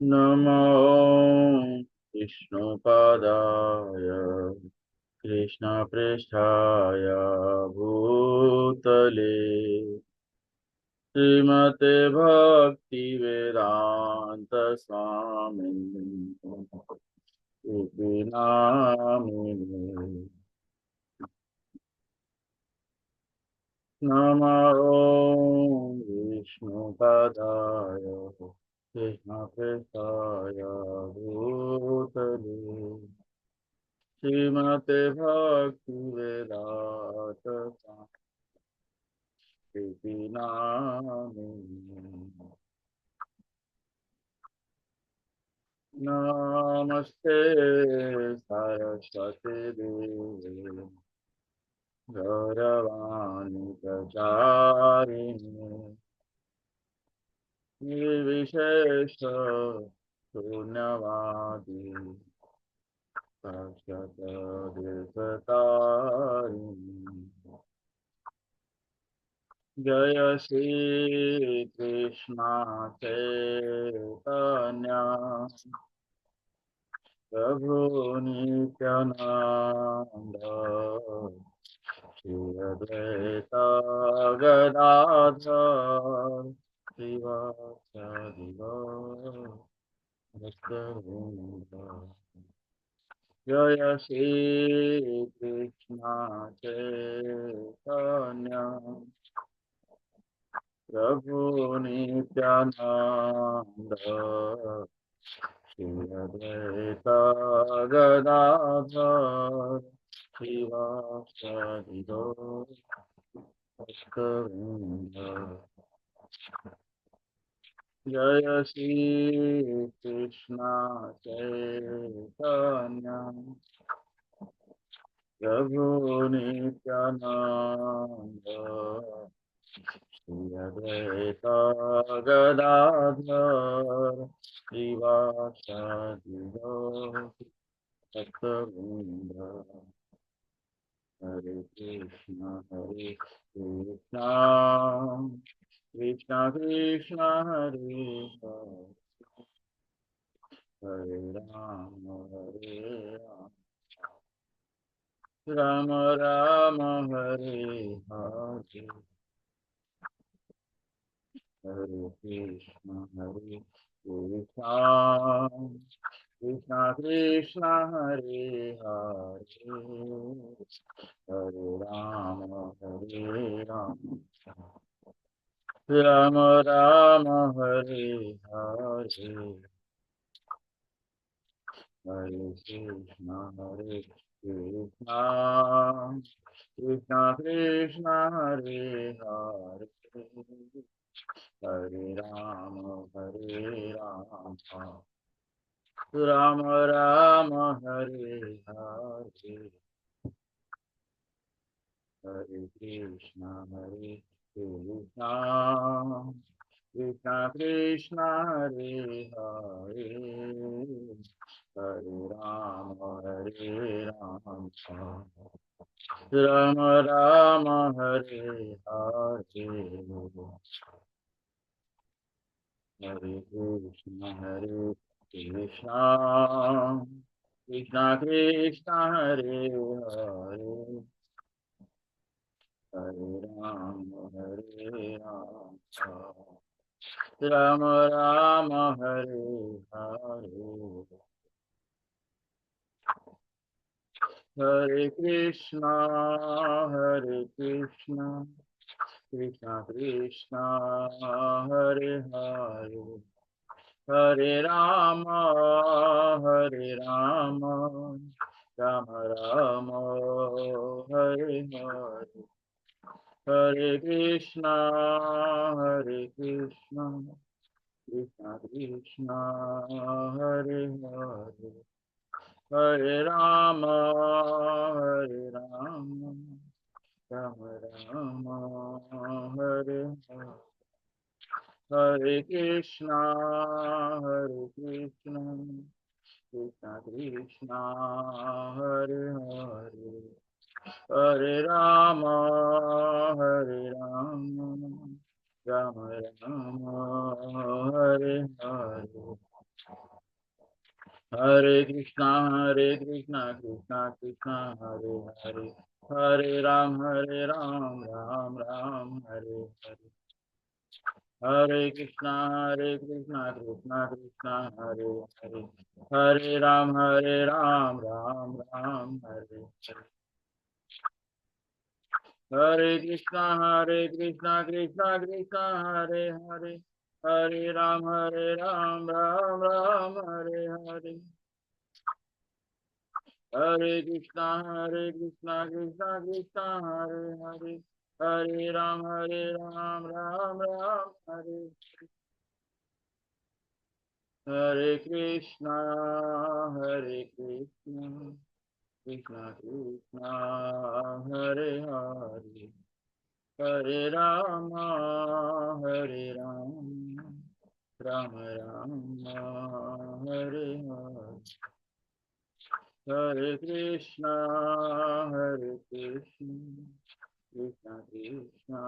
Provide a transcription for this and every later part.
नमो विष्णुपादाय कृष्णपृष्ठाय भूतले श्रीमते भक्तिवेदान्त स्वामिने इति नामिने। नमो विष्णुपादाय कृष्णपृष्ठाय भूतले श्रीमते भक्तिवेदान्त स्वामिने नामिने। नमस्ते सरस्वती देवी गौरवाणी प्रचारिणे निर्विशेष शून्यवादी शाश्वतदेवतारिणे। जय श्री कृष्ण चैतन्य प्रभु नित्यानंद श्री अद्वैता गदाधर श्रीवासादि गौरभक्त। जय श्री कृष्ण चैतन्य प्रभु नित्यानंद श्री अद्वैता गदाधर श्रीवासादि गौरभक्त। जय श्री कृष्ण चैतन्य प्रभु नित्यानंद श्री अद्वैता गदाधर श्रीवासादि भक्तवृंद। हरे Krishna Krishna Krishna Hare Hare Hare Ram Ram Hare Hare Hare Krishna Krishna Krishna Hare Hare Hare Ram Ram Hare Hare Hare Krishna Krishna Krishna Hare Hare Hare Ram Ram Ram Hare Hare Hare Krishna Krishna Krishna Hare Hare Hare Ram Ram Ram Hare Hare Hare Krishna Krishna Krishna Hare Hare Hare Ram Ram Hare Hare Hare Krishna Krishna Krishna Hare Hare Hare Ram Ram Ram Hare Hare Hare Krishna Krishna Krishna Hare Hare Hare Ram Ram Ram Hare Hare Hare Krishna Krishna Krishna Hare Hare Hare Ram Ram Ram Hare Hare Hare Krishna Krishna Krishna Hare Hare, Hare Ram, Ram Ram Hare Hare. Hare Krishna Krishna Krishna Hare Hare, Hare Ram, Ram Ram Hare Hare. Hare Krishna Krishna Krishna Hare Hare, Hare Ram, Ram Ram Hare Hare. Hare Krishna Krishna Krishna Hare Hare, Hare Ram, Ram Ram Hare. Hare Krishna Krishna Krishna Hare Hare, Hare Rama, Rama Rama, Hare Hare. Hare Krishna Krishna Krishna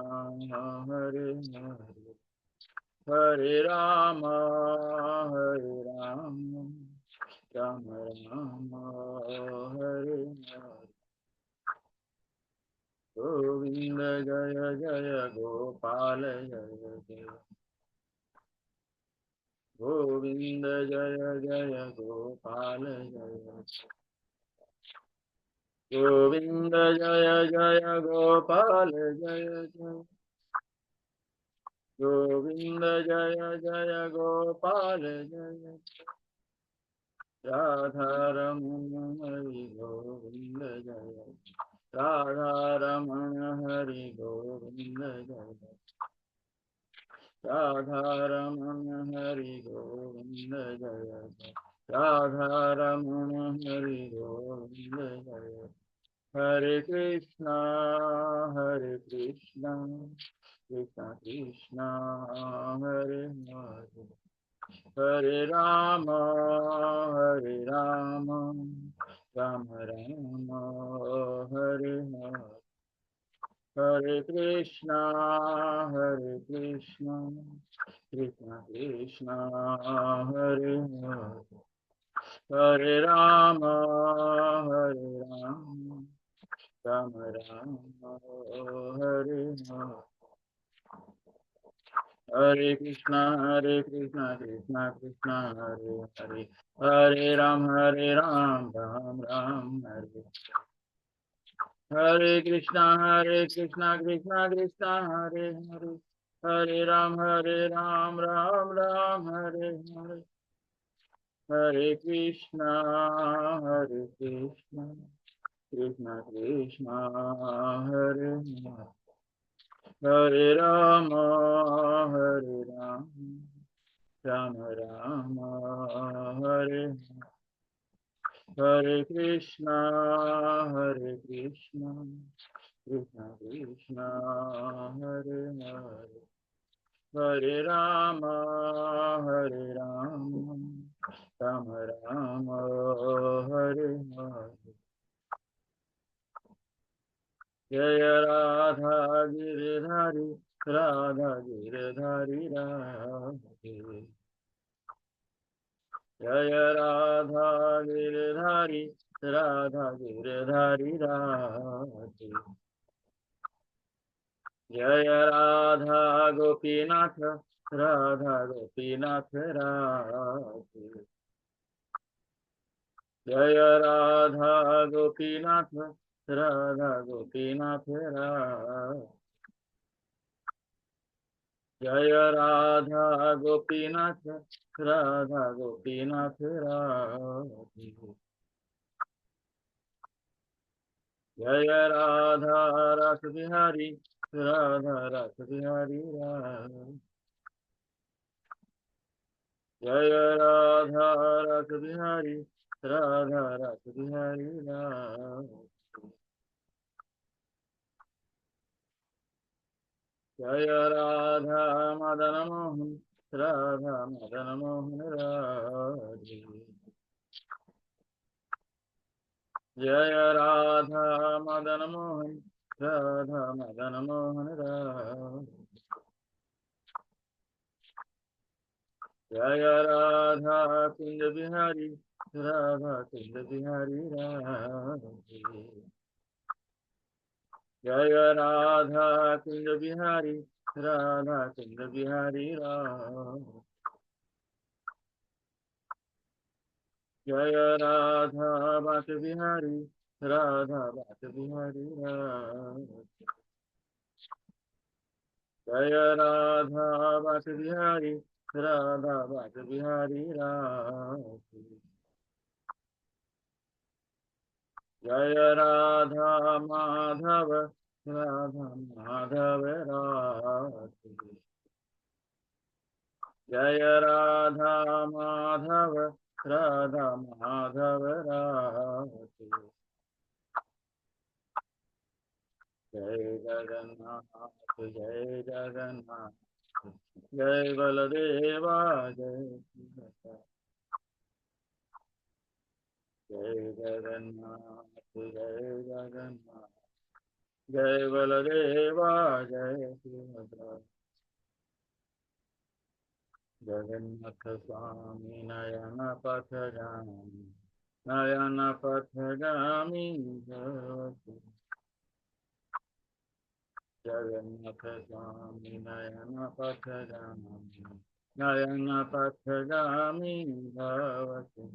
Hare Hare, Hare Rama, Rama Rama, Hare Hare. Govinda Jaya Jaya Gopal Jaya Jaya, Govinda Jaya Jaya Gopal Jaya, Govinda Jaya Jaya Gopal Jaya Jaya, Govinda Jaya Jaya Gopal Jaya, Radha Ramana Hari Govinda Jaya, Radha Ramana Hari Govinda Jaya, Radha Ramana Hari Govinda Jaya, Radha Ramana Hari Govinda Jaya. Hare Krishna Krishna Krishna Hare Hare, Hare Rama, Rama Rama, Hare Hare. Hare Krishna Krishna Krishna Hare Hare, Hare Rama, Rama Rama, Hare Hare. Hare Krishna Krishna Krishna Hare Hare, Hare Ram, Ram Ram Hare. Hare Krishna Krishna Krishna Hare Hare, Hare Ram, Ram Ram Hare Hare. Hare Krishna Krishna Krishna Hare Hare, Hare Rama, Rama Rama, Hare Hare Krishna Krishna Krishna Hare Hare, Hare Rama, Rama Rama, Hare Hare. Jaya Radha Giridhari, Radha Giridhari Radhe. Jaya Radha Giridhari, Radha Giridhari Radhe. Jaya Radha Gopinath, Radha Gopinath Radhe. Jaya Radha Gopinath, Radha Gopinath Radhe. Jaya Radha Gopinath, Radha Gopinath Radhe. Jaya Radha Rasa Bihari, Radha Rasa Bihari Radhe. Jaya Radha Rasa Bihari, Radha Rasa Bihari Radhe. Jaya Radha Madana Mohan, Radha Madana Mohan Radhe. Jaya Radha Madana Mohan, Radha Madana Mohan Radhe. जय राधा कुंज बिहारी राधा कुंज बिहारी राधे। जय राधा कुंज बिहारी राधा कुंज बिहारी राधे। जय राधा बाट बिहारी राधा बाट बिहारी राधे। जय राधा बाट बिहारी राधा बाट बिहारी राधे। जय राधा माधव राधा माधव राधे। जय राधा माधव राधा माधव राधे। जय जगन्नाथ जय जगन्नाथ जय बलदेवा जय सुभद्रा। जय जगन्नाथ जय जगन्नाथ जय बलदेवा जय सुभद्रा। जगन्नाथ स्वामी नयन पथगामी नयन पथगामी भवतु। जगन्नाथ स्वामी नयन पथगामी नयन पथगामी भवतु।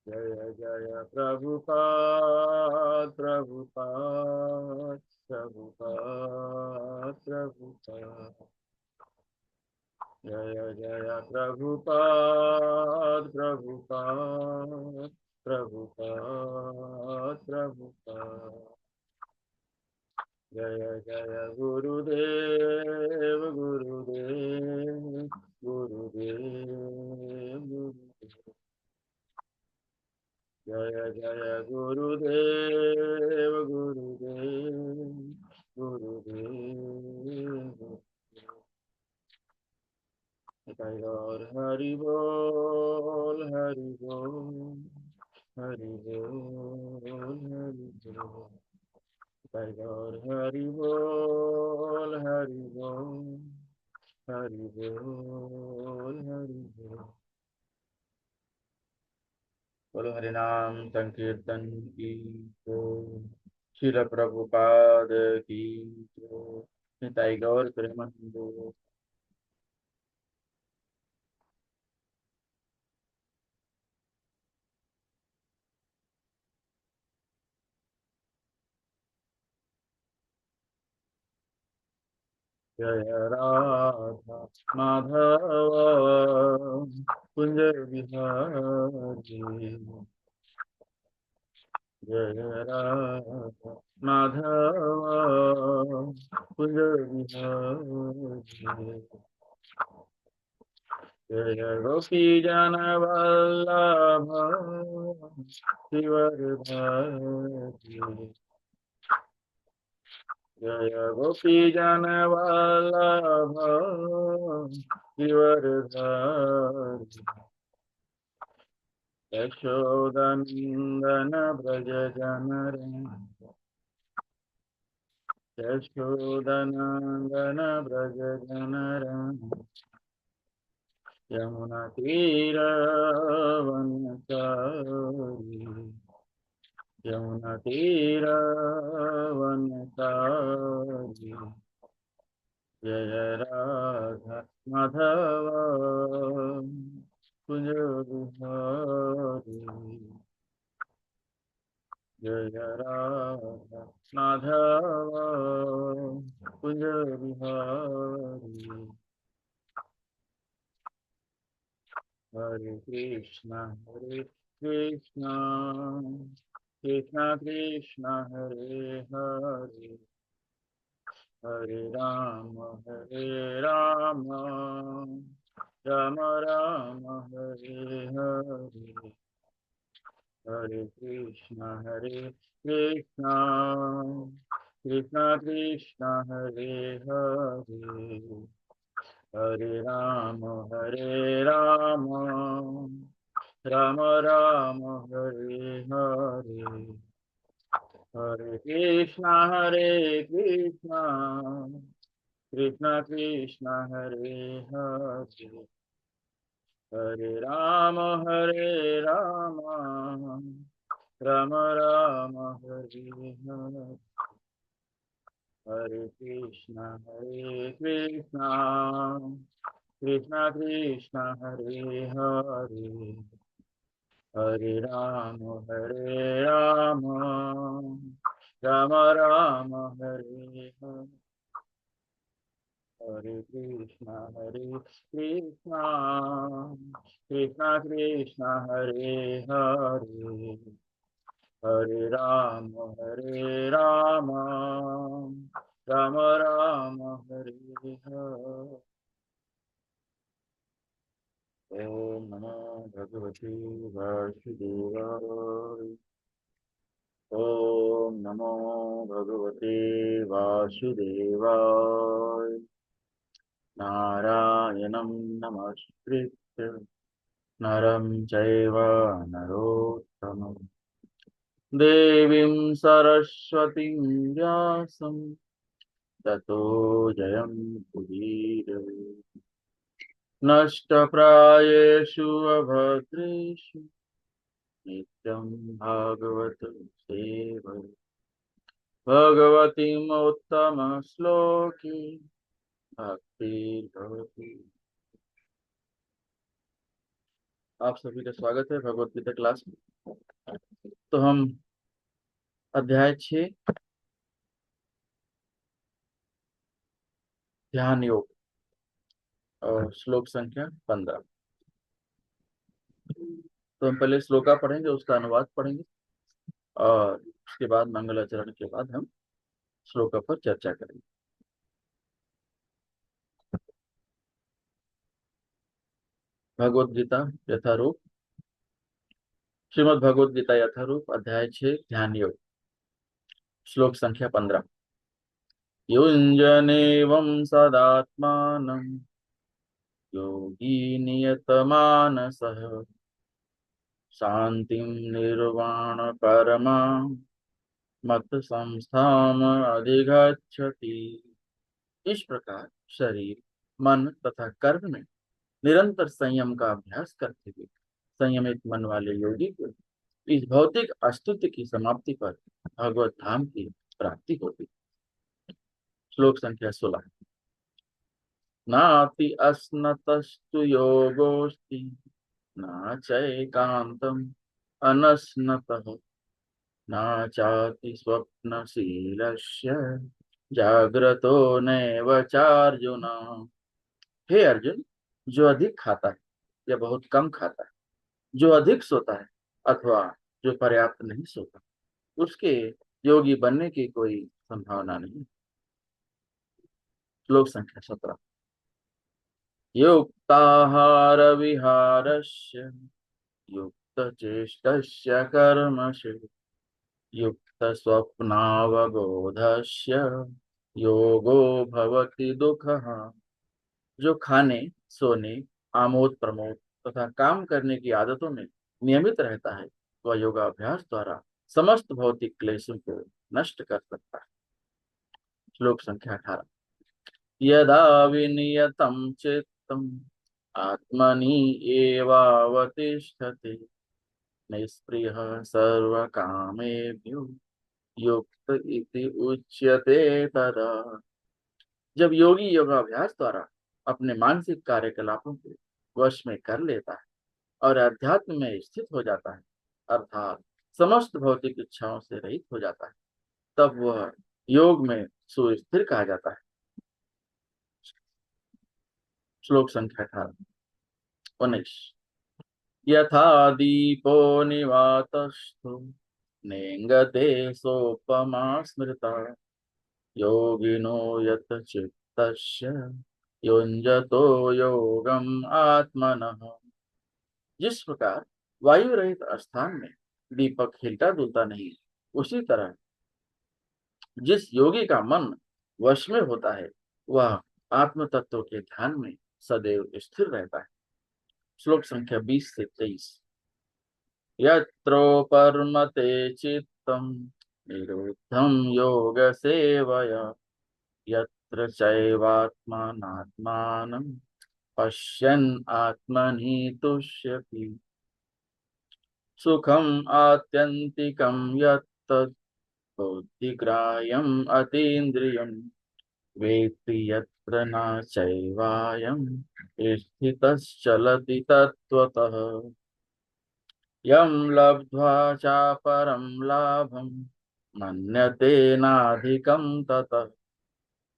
जय जय प्रभुपाद प्रभुपाद प्रभुपाद प्रभुपाद। जय जय प्रभुपाद प्रभुपाद प्रभुपाद प्रभुपाद। जय जय गुरुदेव गुरुदेव गुरुदेव गुरुदेव। जय जय गुरुदेव गुरुदेव गुरुदेव। और हरि बोल हरि बोल हरि बोल हरि बोल। और हरि बोल हरि बोल हरि बोल हरि बोल। बोलो हरि नाम संकीर्तन की जय। श्रील प्रभुपाद की जय। निताई गौर प्रेमानंद। जय राधा माधव कुंज बिहारी। जय राधा माधव कुंज बिहारी। जय गोपी जन वल्लभ शिवरधारी। जय गोपी जन वल्लभ गिरधारी। यशोदनंदन ब्रज जनरंजन यशोदनंदन ब्रज जनरंजन। यमुना तीरवनचारी यमुना तीरवनचारी। जय राधा माधव कुंज बिहारी। जय राधा माधव कुंज बिहारी। हरे कृष्णा कृष्णा कृष्णा हरे हरे हरे राम राम राम हरे हरे। हरे कृष्णा कृष्णा कृष्णा हरे हरे हरे राम राम राम हरे हरे। हरे कृष्णा कृष्ण कृष्ण हरे हरे, हरे हरे राम, राम राम हरे हरे, हरे कृष्ण कृष्ण कृष्ण हरे हरे, हरे राम, राम राम हरे हरे, हरे कृष्ण कृष्ण कृष्ण हरे हरे, हरे राम, राम राम हरे हरे। ओम नमो भगवते वासुदेवाय। ओम नमो भगवते वासुदेवाय। नारायणं नमस्कृत्य नरं चैव नरोत्तमं देवीं सरस्वतीं व्यासं ततो जयमुदीरये। नष्टप्रायेषु अभद्रेषु नित्यं भागवत सेवये। भगवतीम् उत्तमश्लोके भक्तिर्भवति। आप सभी का स्वागत है भगवत गीता क्लास में। तो हम अध्याय 6 ध्यान योग और श्लोक संख्या 15। तो हम पहले श्लोका पढ़ेंगे, उसका अनुवाद पढ़ेंगे और उसके बाद मंगलाचरण के बाद हम श्लोका पर चर्चा करेंगे। भगवत गीता यथारूप, श्रीमद् भगवत गीता यथारूप, अध्याय 6 ध्यान योग, श्लोक संख्या 15। युञ्जनेवं सदात्मानं योगी नियतमानसः शांतिं निर्वाण परमा मत संस्थाम अधिगच्छति। इस प्रकार शरीर, मन तथा कर्म में निरंतर संयम का अभ्यास करते हुए संयमित मन वाले योगी को इस भौतिक अस्तित्व की समाप्ति पर भगवत धाम की प्राप्ति होती। श्लोक संख्या 16। नाति अस्नतस्तु योगोस्ति न चैकान्तम् अनस्नतः न चाति स्वप्नशीलस्य जाग्रतो नैव चार्जुन। हे अर्जुन, जो अधिक खाता है या बहुत कम खाता है, जो अधिक सोता है अथवा जो पर्याप्त नहीं सोता, उसके योगी बनने की कोई संभावना नहीं। श्लोक संख्या 17। युक्ताहार विहारस्य युक्त चेष्टस्य कर्मसु युक्त स्वप्नावबोधस्य योगो भवति दुःखः। जो खाने, सोने, आमोद प्रमोद तथा काम करने की आदतों में नियमित रहता है वह योगाभ्यास द्वारा समस्त भौतिक क्लेशों को नष्ट कर सकता है। श्लोक संख्या 18। यदा विनियतं चित्तम् आत्मनि एवावतिष्ठते निष्पृहः सर्वकामेभ्यो युक्त इति उच्यते तदा। जब योगी योगाभ्यास द्वारा अपने मानसिक कार्यकलापों को वश में कर लेता है और अध्यात्म में स्थित हो जाता है, अर्थात समस्त भौतिक इच्छाओं से रहित हो जाता है, तब वह योग में सुस्थिर कहा जाता है। श्लोक संख्या 19। यथा दीपो निवातस्थो नेङ्गते सोपमा स्मृता योगिनो यत चित्तस्य युञ्जतो योगम आत्मनः। जिस प्रकार वायु रहित स्थान में दीपक हिलता डुलता नहीं, उसी तरह जिस योगी का मन वश में होता है वह आत्म तत्व के ध्यान में सदैव स्थिर रहता है। श्लोक संख्या 20 से 23। यत्रोपरमते चित्तम निरुद्धम योग सेवया यत्र चैवात्मनात्मानं पश्यन् आत्मनि तुष्यति। सुखम् आत्यन्तिकं यत्तद् बुद्धिग्राह्यम् अतीन्द्रियम् वेत्ति यत्र न चैवायं स्थितश्चलति तत्त्वतः। यं लब्ध्वा चापरं लाभं मन्यते नाधिकं ततः।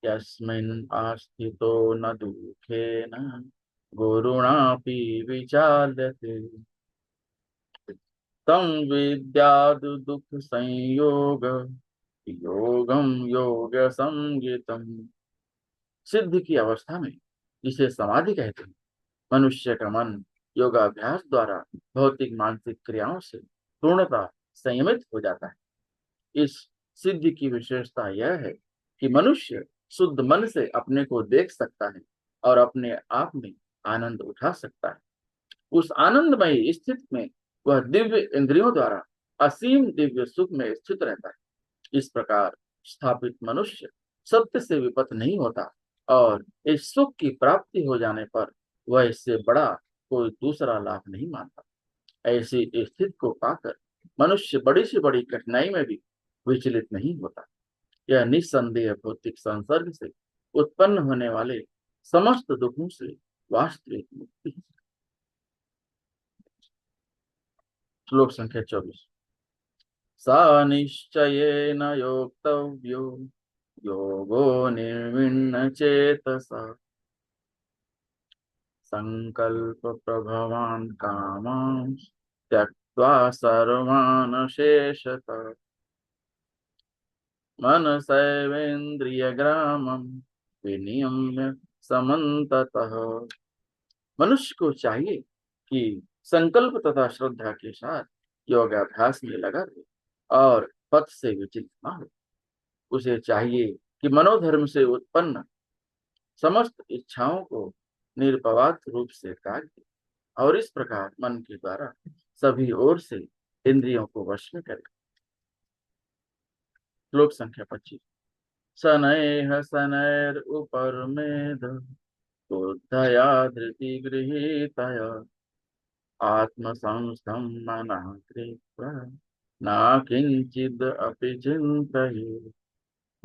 यस्मिन् आस्थितो न दुःखेन गुरुणापि विचाल्यते। तं विद्याद् दुःख संयोग योगम योग संगीतम। सिद्ध की अवस्था में, जिसे समाधि कहते हैं, मनुष्य का मन योगाभ्यास द्वारा भौतिक मानसिक क्रियाओं से पूर्णतः संयमित हो जाता है। इस सिद्धि की विशेषता यह है कि मनुष्य शुद्ध मन से अपने को देख सकता है और अपने आप में आनंद उठा सकता है। उस आनंदमय स्थिति में वह दिव्य इंद्रियों द्वारा असीम दिव्य सुख में स्थित रहता है। इस प्रकार स्थापित मनुष्य सत्य से विपत नहीं होता और इस सुख की प्राप्ति हो जाने पर वह इससे बड़ा कोई दूसरा लाभ नहीं मानता। ऐसी स्थिति को पाकर मनुष्य बड़ी से बड़ी कठिनाई में भी विचलित नहीं होता। यह निस्संदेह भौतिक संसर्ग से उत्पन्न होने वाले समस्त दुखों से वास्तविक मुक्ति है। श्लोक संख्या 24। सा निश्चयेन योक्तव्यो योगो निर्विण्ण चेतसा संकल्प प्रभवान कामां त्यक्त्वा सर्वान् शेषतः मनसैवेन्द्रियग्रामं विनियम्य समन्ततः। मनुष्य को चाहिए कि संकल्प तथा श्रद्धा के साथ योगाभ्यास में लगा रहे और पथ से विचलित न हो। उसे चाहिए कि मनोधर्म से उत्पन्न समस्त इच्छाओं को निर्पवाद रूप से त्याग दे और इस प्रकार मन के द्वारा सभी ओर से इंद्रियों को वश में करे। श्लोक संख्या 25। शनैः शनैरुपरमेध बुद्धया धृति गृहीतया आत्मसंस्थं मनः कृत्वा न किंचिद अपि चिन्तयेत्।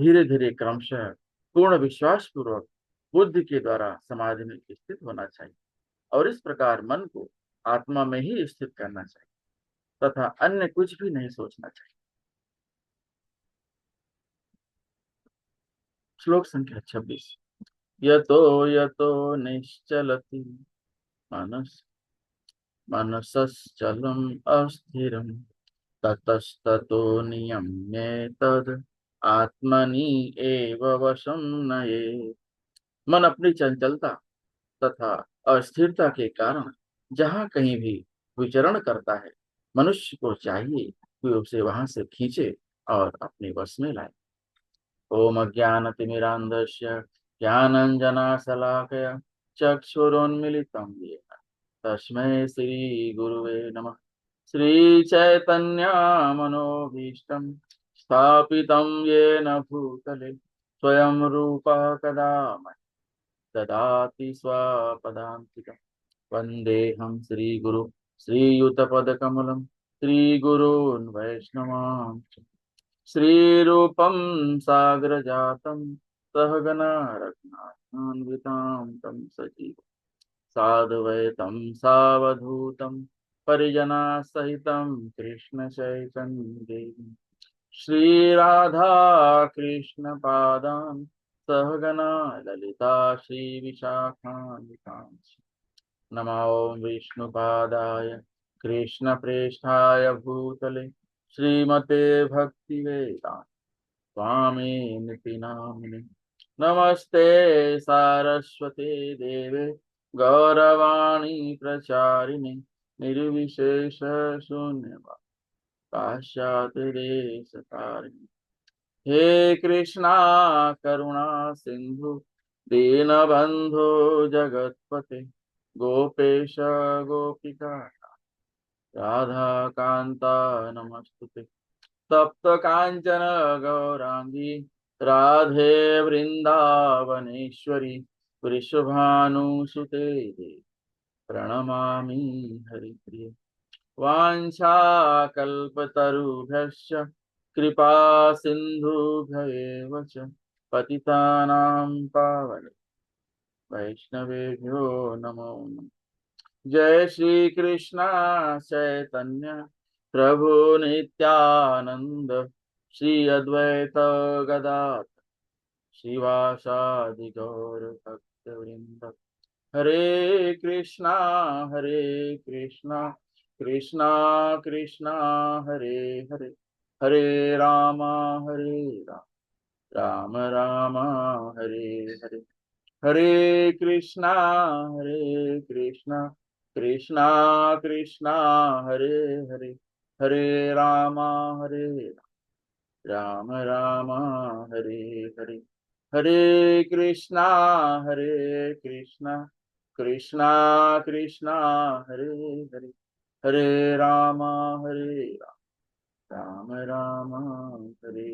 धीरे धीरे क्रमशः पूर्ण विश्वास पूर्वक बुद्धि के द्वारा समाधि में स्थित होना चाहिए और इस प्रकार मन को आत्मा में ही स्थित करना चाहिए तथा अन्य कुछ भी नहीं सोचना चाहिए। श्लोक संख्या 26। यतो यतो निश्चलति मनस मनसश्चलम् अस्थिरम् ततस्ततो नियम्येतद् आत्मनि एव वशं नयेत्। मन अपनी चंचलता तथा अस्थिरता के कारण जहाँ कहीं भी विचरण करता है, मनुष्य को चाहिए कि उसे वहां से खींचे और अपने वश में लाए। ओम अज्ञानतिमिरान्धस्य ज्ञानञ्जनशलाकया चक्षुरुन्मीलितं येन तस्मै श्रीगुरुवे नमः। श्रीचैतन्यमनोभीष्टं स्थापितं येन भूतले स्वयं रूपः कदा मह्यं ददाति स्वपदान्तिकम्। वन्देऽहं श्रीगुरु श्रीयुतपदकमलं श्रीगुरून् वैष्णवांश्च श्रीरूपं साग्रजातं सहगना रत्नान्वितां तं सजीवं साधुवैतं सावधूतं परिजनासहितं कृष्णचैतन्यदेवं श्रीराधा कृष्णपादान् सहगना ललिता श्रीविशाखान्वितांश्च नमो विष्णुपादाय कृष्णप्रेष्ठाय भूतले श्रीमते भक्तिवेदांत स्वामिनिति नामिने। नमस्ते सारस्वते देवे गौरवाणी प्रचारिणे निर्विशेष शून्यवाद पाश्चात्य देश तारिणे। हे कृष्णा करुणा सिंधु दीनबंधो जगत्पते गोपेश गोपिका राधा कांता नमस्तुते। तप्त कांचन गौरांगी राधे वृंदावनेश्वरी वृषभानुसुते देवी प्रणमामि हरिप्रिय। वाञ्छाकल्पतरुभ्यश्च कृपा सिन्धुभ्येव च पतितानां पावन वैष्णवेभ्यो नमो नमः। जय श्री कृष्ण चैतन्य प्रभु नित्यानंद श्री अद्वैत गदाधर श्रीवासादि गौर भक्तवृंद। हरे कृष्णा कृष्णा कृष्णा हरे हरे, हरे हरे राम, राम राम हरे हरे। हरे कृष्णा कृष्णा कृष्णा हरे हरे, हरे हरे राम, राम हरे हरे। हरे कृष्णा कृष्णा कृष्णा हरे हरे, हरे राम, राम राम हरे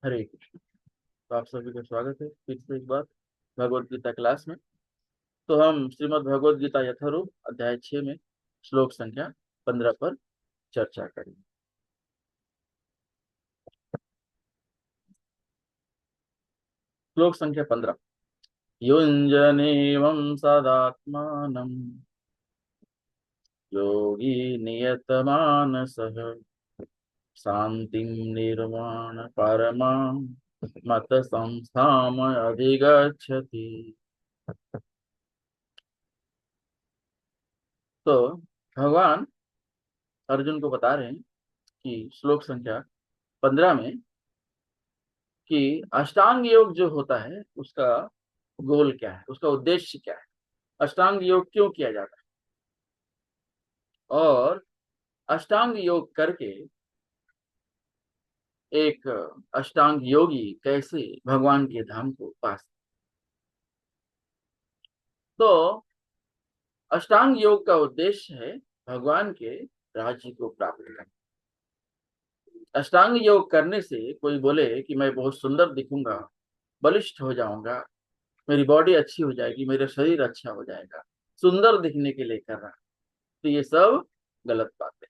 हरे कृष्ण। तो आप सभी का स्वागत है फिर से एक बार भगवत गीता क्लास में। तो हम श्रीमद् भगवत गीता यथारूप अध्याय 6 में श्लोक संख्या 15 पर चर्चा करेंगे। श्लोक संख्या 15। युञ्जनेवं सदात्मानं योगी नियतमानसः शान्तिं निर्वाण परमां मत संस्थाम अधिगच्छति। तो भगवान अर्जुन को बता रहे हैं कि श्लोक संख्या 15 में कि अष्टांग योग जो होता है उसका गोल क्या है, उसका उद्देश्य क्या है, अष्टांग योग क्यों किया जाता है और अष्टांग योग करके एक अष्टांग योगी कैसे भगवान के धाम को पा सकते। तो अष्टांग योग का उद्देश्य है भगवान के राज्य को प्राप्त करना। अष्टांग योग करने से कोई बोले कि मैं बहुत सुंदर दिखूंगा, बलिष्ठ हो जाऊंगा, मेरी बॉडी अच्छी हो जाएगी, मेरा शरीर अच्छा हो जाएगा, सुंदर दिखने के लिए कर रहा, तो ये सब गलत बात है।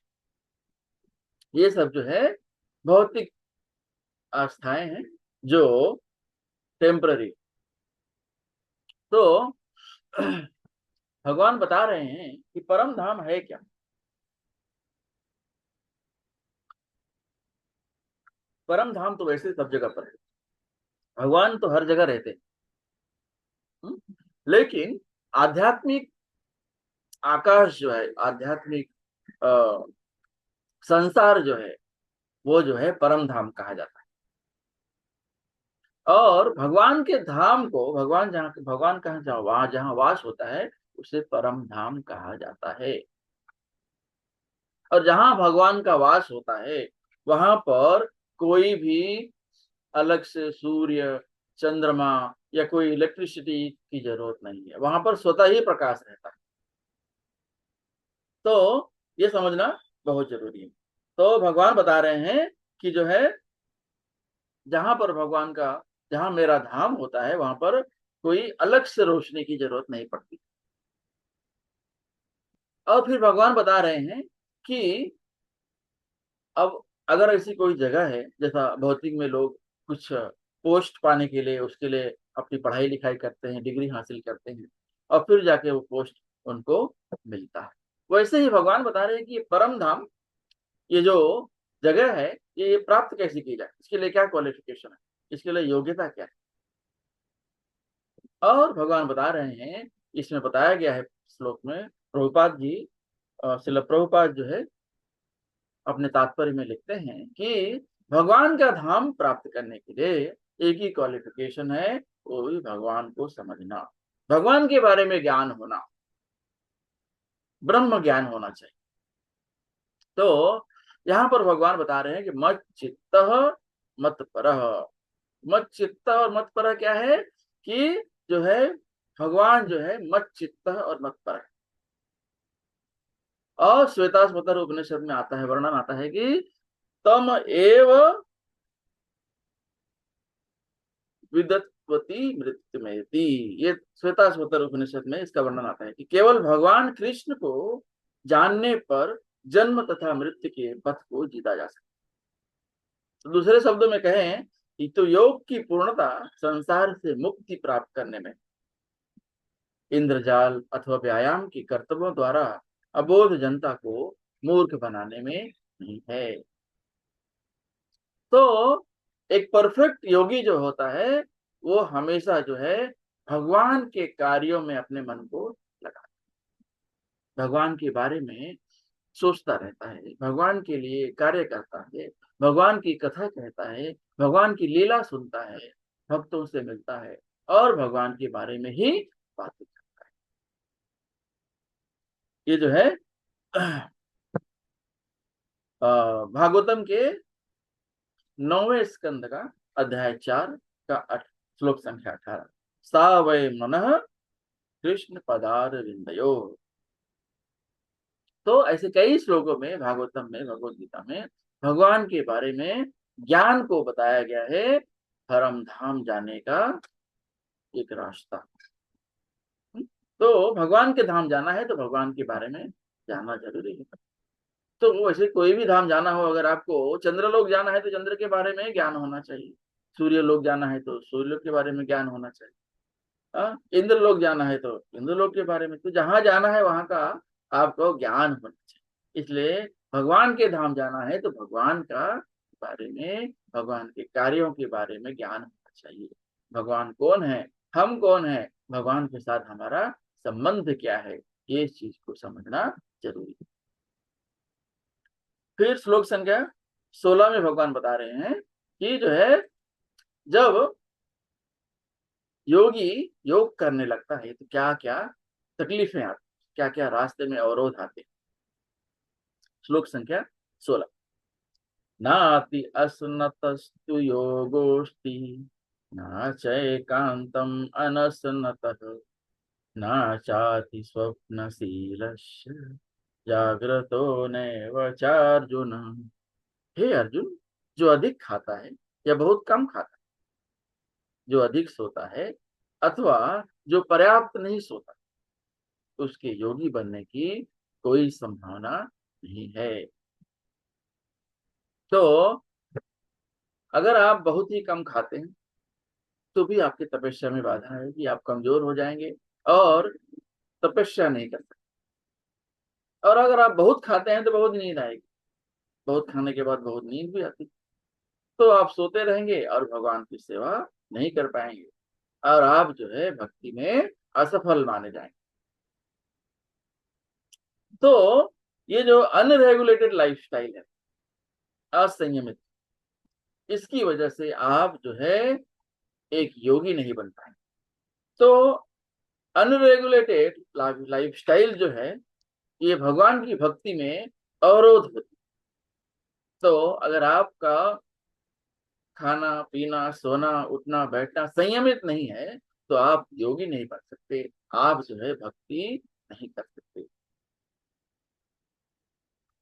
ये सब जो है भौतिक आस्थाएं हैं जो टेम्पररी। तो भगवान बता रहे हैं कि परम धाम है क्या। परम धाम तो वैसे सब जगह पर है, भगवान तो हर जगह रहते हैं। लेकिन आध्यात्मिक आकाश जो है, आध्यात्मिक संसार जो है, वो जो है परम धाम कहा जाता है। और भगवान के धाम को भगवान कहाँ जहाँ वहां जहाँ वास होता है उसे परम धाम कहा जाता है। और जहाँ भगवान का वास होता है वहां पर कोई भी अलग से सूर्य, चंद्रमा या कोई इलेक्ट्रिसिटी की जरूरत नहीं है, वहां पर स्वतः ही प्रकाश रहता है। तो ये समझना बहुत जरूरी है। तो भगवान बता रहे हैं कि जो है जहां पर भगवान का, जहां मेरा धाम होता है वहां पर कोई अलग से रोशनी की जरूरत नहीं पड़ती। और फिर भगवान बता रहे हैं कि अब अगर ऐसी कोई जगह है, जैसा भौतिक में लोग कुछ पोस्ट पाने के लिए उसके लिए अपनी पढ़ाई लिखाई करते हैं, डिग्री हासिल करते हैं और फिर जाके वो पोस्ट उनको मिलता है, वैसे ही भगवान बता रहे हैं कि ये परम धाम, ये जो जगह है, ये प्राप्त कैसे की जाए, इसके लिए क्या क्वालिफिकेशन है, इसके लिए योग्यता क्या है। और भगवान बता रहे हैं, इसमें बताया गया है श्लोक में, प्रभुपाद जी, श्रील प्रभुपाद जो है अपने तात्पर्य में लिखते हैं कि भगवान का धाम प्राप्त करने के लिए एक ही क्वालिफिकेशन है, वो भी भगवान को समझना, भगवान के बारे में ज्ञान होना, ब्रह्म ज्ञान होना चाहिए। तो यहाँ पर भगवान बता रहे हैं कि मत चित्त मत परः। मत चित्त और मत परः क्या है कि जो है भगवान जो है मत चित्त और मत परः। और श्वेताश्वतर उपनिषद में आता है, वर्णन आता है कि तम एव विदत्वती मृत्युमेति। ये श्वेताश्वतर उपनिषद में इसका वर्णन आता है कि केवल भगवान कृष्ण को जानने पर जन्म तथा मृत्यु के पथ को जीता जा सकता है। तो दूसरे शब्दों में कहें कि तो योग की पूर्णता संसार से मुक्ति प्राप्त करने में, इंद्रजाल अथवा व्यायाम के कर्तव्यों द्वारा अबोध जनता को मूर्ख बनाने में नहीं है। तो एक परफेक्ट योगी जो होता है वो हमेशा जो है भगवान के कार्यों में अपने मन को लगा, भगवान के बारे में सोचता रहता है, भगवान के लिए कार्य करता है, भगवान की कथा कहता है, भगवान की लीला सुनता है, भक्तों से मिलता है और भगवान के बारे में ही बातें करता है। ये जो है भागवतम के 9वें स्कंद का अध्याय 4 का श्लोक संख्या 18। सा वै मनः कृष्ण पदार विंदयो। तो ऐसे कई श्लोकों में भागवतम में, भगवत गीता में भगवान के बारे में ज्ञान को बताया गया है, परम धाम जाने का एक रास्ता। तो भगवान के धाम जाना है तो भगवान के बारे में जानना जरूरी है। तो वैसे कोई भी धाम जाना हो, अगर आपको चंद्रलोक जाना है तो चंद्र के बारे में ज्ञान होना चाहिए, सूर्य लोक जाना है तो सूर्य के बारे में ज्ञान होना चाहिए, इंद्र लोक जाना है तो इंद्र लोक के बारे में, तो जहां जाना है वहां का आपको ज्ञान होना चाहिए। इसलिए भगवान के धाम जाना है तो भगवान का बारे में, भगवान के कार्यों के बारे में ज्ञान होना चाहिए। भगवान कौन है, हम कौन है, भगवान के साथ हमारा संबंध क्या है, ये चीज को समझना जरूरी है। फिर श्लोक संख्या 16 में भगवान बता रहे हैं कि जो है जब योगी योग करने लगता है तो क्या क्या तकलीफें आती, क्या क्या रास्ते में अवरोध आते। श्लोक संख्या 16। नाति असनतस्तु योगोस्ति न चैकांतम अनसनतः न चाति स्वप्नशीलस्य जाग्रतो नैव चार्जुन। हे अर्जुन, जो अधिक खाता है या बहुत कम खाता है, जो अधिक सोता है अथवा जो पर्याप्त नहीं सोता, उसके योगी बनने की कोई संभावना नहीं है। तो अगर आप बहुत ही कम खाते हैं तो भी आपकी तपस्या में बाधा है कि आप कमजोर हो जाएंगे और तपस्या नहीं कर सकते। और अगर आप बहुत खाते हैं तो बहुत नींद आएगी, बहुत खाने के बाद बहुत नींद भी आती, तो आप सोते रहेंगे और भगवान की सेवा नहीं कर पाएंगे और आप जो है भक्ति में असफल माने जाएंगे। तो ये जो अनरेगुलेटेड लाइफस्टाइल है, असंयमित, इसकी वजह से आप जो है एक योगी नहीं बन पाएंगे। तो अनरेगुलेटेड लाइफस्टाइल जो है ये भगवान की भक्ति में अवरोध होती। तो अगर आपका खाना पीना सोना उठना बैठना संयमित नहीं है तो आप योगी नहीं बन सकते, आप जो है भक्ति नहीं कर सकते।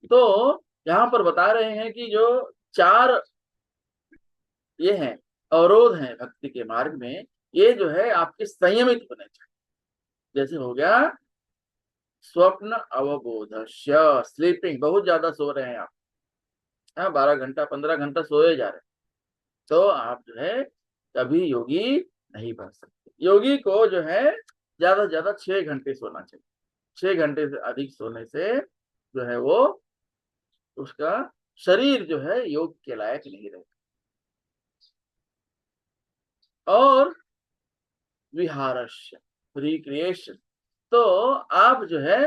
तो यहाँ पर बता रहे हैं कि जो चार ये हैं अवरोध हैं भक्ति के मार्ग में, ये जो है आपके संयमित होने चाहिए। जैसे हो गया स्वप्न अवबोध, स्लीपिंग, बहुत ज्यादा सो रहे हैं आप, 12 घंटा 15 घंटा सोए जा रहे हैं, तो आप जो है कभी योगी नहीं बन सकते। योगी को जो है ज्यादा से ज्यादा 6 घंटे सोना चाहिए। 6 घंटे से अधिक सोने से जो है वो उसका शरीर जो है योग के लायक नहीं रहता। और विहारस्य, रिक्रिएशन, तो आप जो है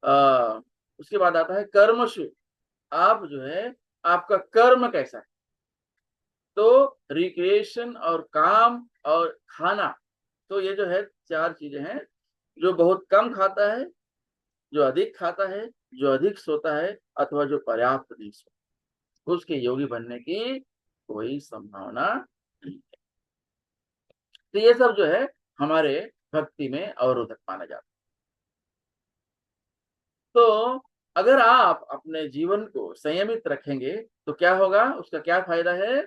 आ, उसके बाद आता है कर्मशु, आप जो है आपका कर्म कैसा है। तो रिक्रिएशन और काम और खाना, तो ये जो है चार चीजें हैं। जो बहुत कम खाता है, जो अधिक खाता है, जो अधिक सोता है अथवा जो पर्याप्त नहीं सोता, उसके योगी बनने की कोई संभावना नहीं है। तो ये सब जो है हमारे भक्ति में अवरोधक माना जाता है। तो अगर आप अपने जीवन को संयमित रखेंगे तो क्या होगा, उसका क्या फायदा है,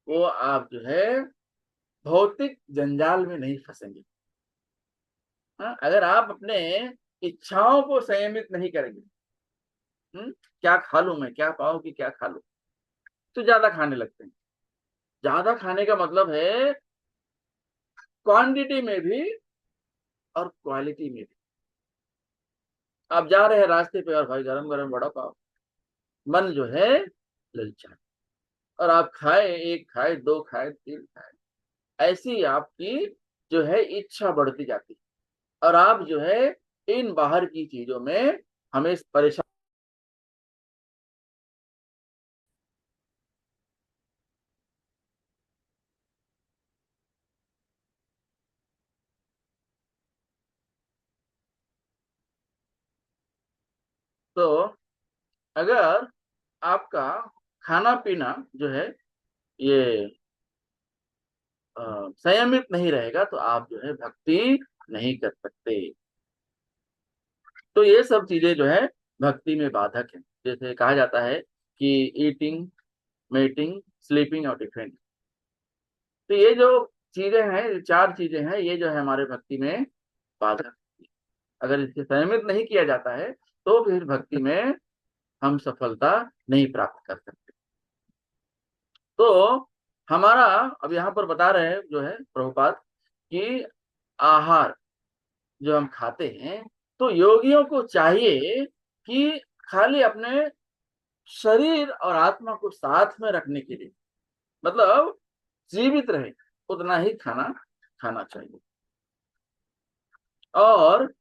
वो आप जो है भौतिक जंजाल में नहीं फंसेंगे। हाँ, अगर आप अपने इच्छाओं को संयमित नहीं करेंगे, क्या खा लूं मैं, क्या पाऊं कि क्या खा लूं, तो ज्यादा खाने लगते हैं। ज्यादा खाने का मतलब है क्वांटिटी में भी और क्वालिटी में भी। आप जा रहे हैं रास्ते पे और भाई गरम गरम वड़ा पाव, मन जो है ललचा, और आप खाए, एक खाए, दो खाए, तीन खाए, ऐसी आपकी जो है इच्छा बढ़ती जाती है, और आप जो है इन बाहर की चीजों में हमें परेशान। तो अगर आपका खाना पीना जो है ये संयमित नहीं रहेगा, तो आप जो है भक्ति नहीं कर सकते। तो ये सब चीजें जो है भक्ति में बाधक है। जैसे कहा जाता है कि ईटिंग, मीटिंग, स्लीपिंग और डिफेंडिंग, तो ये जो चीजें हैं, ये चार चीजें हैं, ये जो है हमारे भक्ति में बाधक। अगर इससे संयमित नहीं किया जाता है तो फिर भक्ति में हम सफलता नहीं प्राप्त कर सकते। तो हमारा अब यहाँ पर बता रहे हैं जो है प्रभुपाद कि आहार जो हम खाते हैं, तो योगियों को चाहिए कि खाली अपने शरीर और आत्मा को साथ में रखने के लिए, मतलब जीवित रहे उतना ही खाना खाना चाहिए, और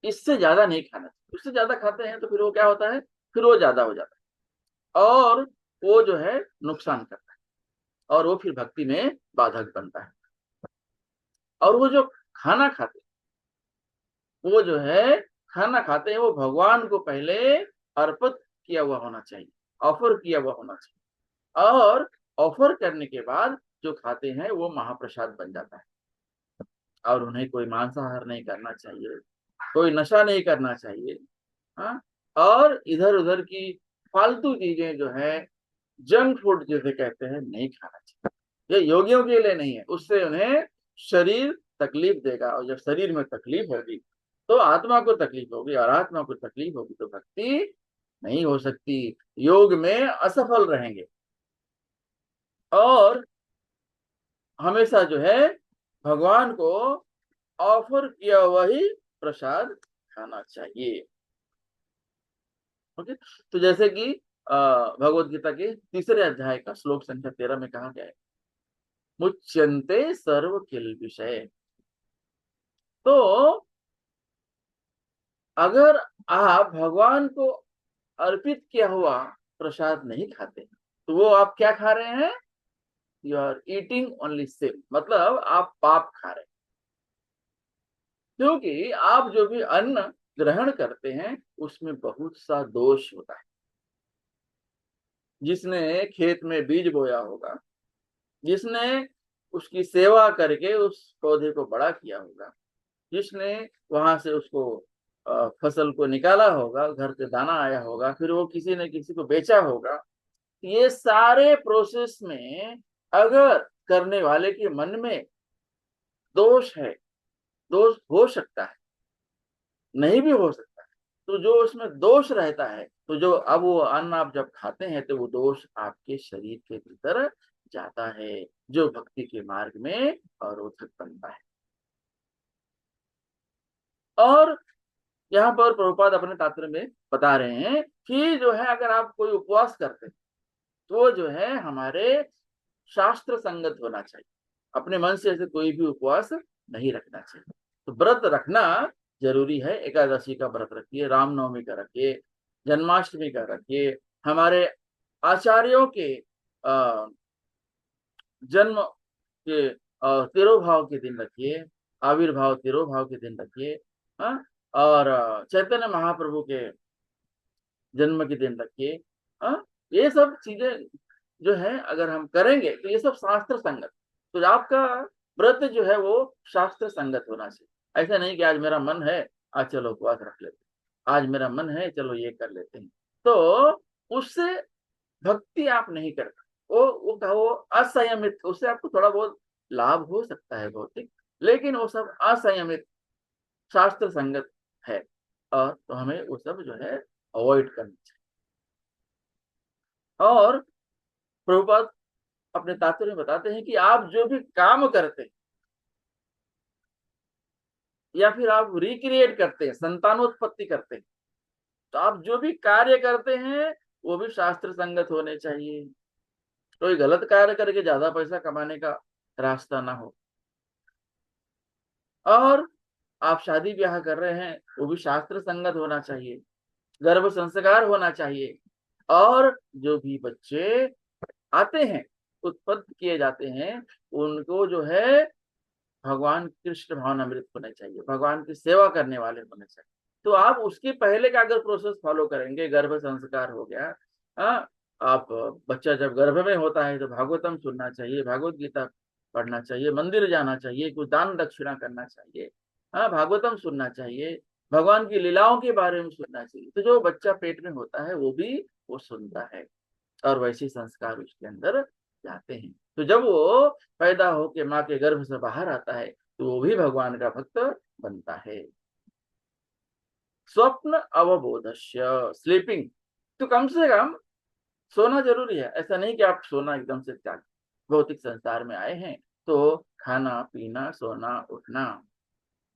इससे ज्यादा नहीं खाना चाहिए। उससे ज्यादा खाते हैं तो फिर वो क्या होता है, फिर वो ज्यादा हो जाता है, और वो जो है नुकसान करता है, और वो फिर भक्ति में बाधक बनता है। और वो जो खाना खाते वो जो है खाना खाते हैं, वो भगवान को पहले अर्पित किया हुआ होना चाहिए, ऑफर किया हुआ होना चाहिए, और ऑफर करने के बाद जो खाते हैं वो महाप्रसाद बन जाता है। और उन्हें कोई मांसाहार नहीं करना चाहिए, कोई नशा नहीं करना चाहिए। हाँ, और इधर उधर की फालतू चीजें जो है, जंक फूड जिसे कहते हैं, नहीं खाना चाहिए। ये योगियों के लिए नहीं है, उससे उन्हें शरीर तकलीफ देगा, और जब शरीर में तकलीफ होगी तो आत्मा को तकलीफ होगी, और आत्मा को तकलीफ होगी तो भक्ति नहीं हो सकती, योग में असफल रहेंगे। और हमेशा जो है भगवान को ऑफर किया हुआ ही प्रसाद खाना चाहिए। ओके, तो जैसे कि भगवत गीता के तीसरे अध्याय का श्लोक संख्या 13 में कहा गया है, मुच्यन्ते सर्व किल विषय। तो अगर आप भगवान को अर्पित किया हुआ प्रसाद नहीं खाते, तो वो आप क्या खा रहे हैं, यू आर ईटिंग ओनली सिन, मतलब आप पाप खा रहे हैं। क्योंकि आप जो भी अन्न ग्रहण करते हैं उसमें बहुत सा दोष होता है। जिसने खेत में बीज बोया होगा, जिसने उसकी सेवा करके उस पौधे को बड़ा किया होगा, जिसने वहां से उसको फसल को निकाला होगा, घर से दाना आया होगा, फिर वो किसी ने किसी को बेचा होगा, ये सारे प्रोसेस में अगर करने वाले के मन में दोष है, दोष हो सकता है, नहीं भी हो सकता है, तो जो उसमें दोष रहता है, तो जो अब वो अन्न आप जब खाते हैं तो वो दोष आपके शरीर के भीतर जाता है, जो भक्ति के मार्ग में अवरोधक बनता है। और यहाँ पर प्रभुपाद अपने तात्पर्य में बता रहे हैं कि जो है अगर आप कोई उपवास करते हैं तो जो है हमारे शास्त्र संगत होना चाहिए, अपने मन से ऐसे कोई भी उपवास नहीं रखना चाहिए। तो व्रत रखना जरूरी है, एकादशी का व्रत रखिए, रामनवमी का रखिए, जन्माष्टमी का रखिए, हमारे आचार्यों के जन्म के तिरोभाव के दिन रखिए, आविर्भाव तिरोभाव के दिन रखिए। हाँ, और चैतन्य महाप्रभु के जन्म के दिन रखिए। हाँ, ये सब चीजें जो है अगर हम करेंगे तो ये सब शास्त्र संगत, तो आपका व्रत जो है वो शास्त्र संगत होना चाहिए। ऐसा नहीं कि आज मेरा मन है, आज चलो उपवास रख लेते हैं, आज मेरा मन है चलो ये कर लेते हैं, तो उससे भक्ति आप नहीं कर पाए, वो असंयमित, उससे आपको थोड़ा बहुत लाभ हो सकता है भौतिक, लेकिन वो सब असंयमित शास्त्र संगत है, और तो हमें वो सब जो है अवॉइड करना चाहिए। और प्रभुपाद अपने तात्पर्य में बताते हैं कि आप जो भी काम करते हैं या फिर आप रिक्रिएट करते हैं, संतानोत्पत्ति करते हैं, तो आप जो भी कार्य करते हैं वो भी शास्त्र संगत होने चाहिए। कोई गलत कार्य करके ज्यादा पैसा कमाने का रास्ता ना हो। और आप शादी ब्याह कर रहे हैं वो भी शास्त्र संगत होना चाहिए, गर्भ संस्कार होना चाहिए। और जो भी बच्चे आते हैं, उत्पन्न किए जाते हैं, उनको जो है भगवान कृष्ण भावनामृत होने चाहिए, भगवान की सेवा करने वाले होने चाहिए। तो आप उसके पहले का अगर प्रोसेस फॉलो करेंगे, गर्भ संस्कार हो गया, हाँ, आप बच्चा जब गर्भ में होता है तो भागवतम सुनना चाहिए, भागवत गीता पढ़ना चाहिए, मंदिर जाना चाहिए, कुछ दान दक्षिणा करना चाहिए, हाँ, भागवतम सुनना चाहिए, भगवान की लीलाओं के बारे में सुनना चाहिए, तो जो बच्चा पेट में होता है वो भी वो सुनता है, और वैसे संस्कार उसके अंदर जाते हैं। तो जब वो पैदा होके माँ के गर्भ से बाहर आता है तो वो भी भगवान का भक्त बनता है। स्वप्न अवबोधस्य स्लीपिंग, तो कम से कम सोना जरूरी है। ऐसा नहीं कि आप सोना एकदम से त्याग, भौतिक संसार में आए हैं तो खाना पीना सोना उठना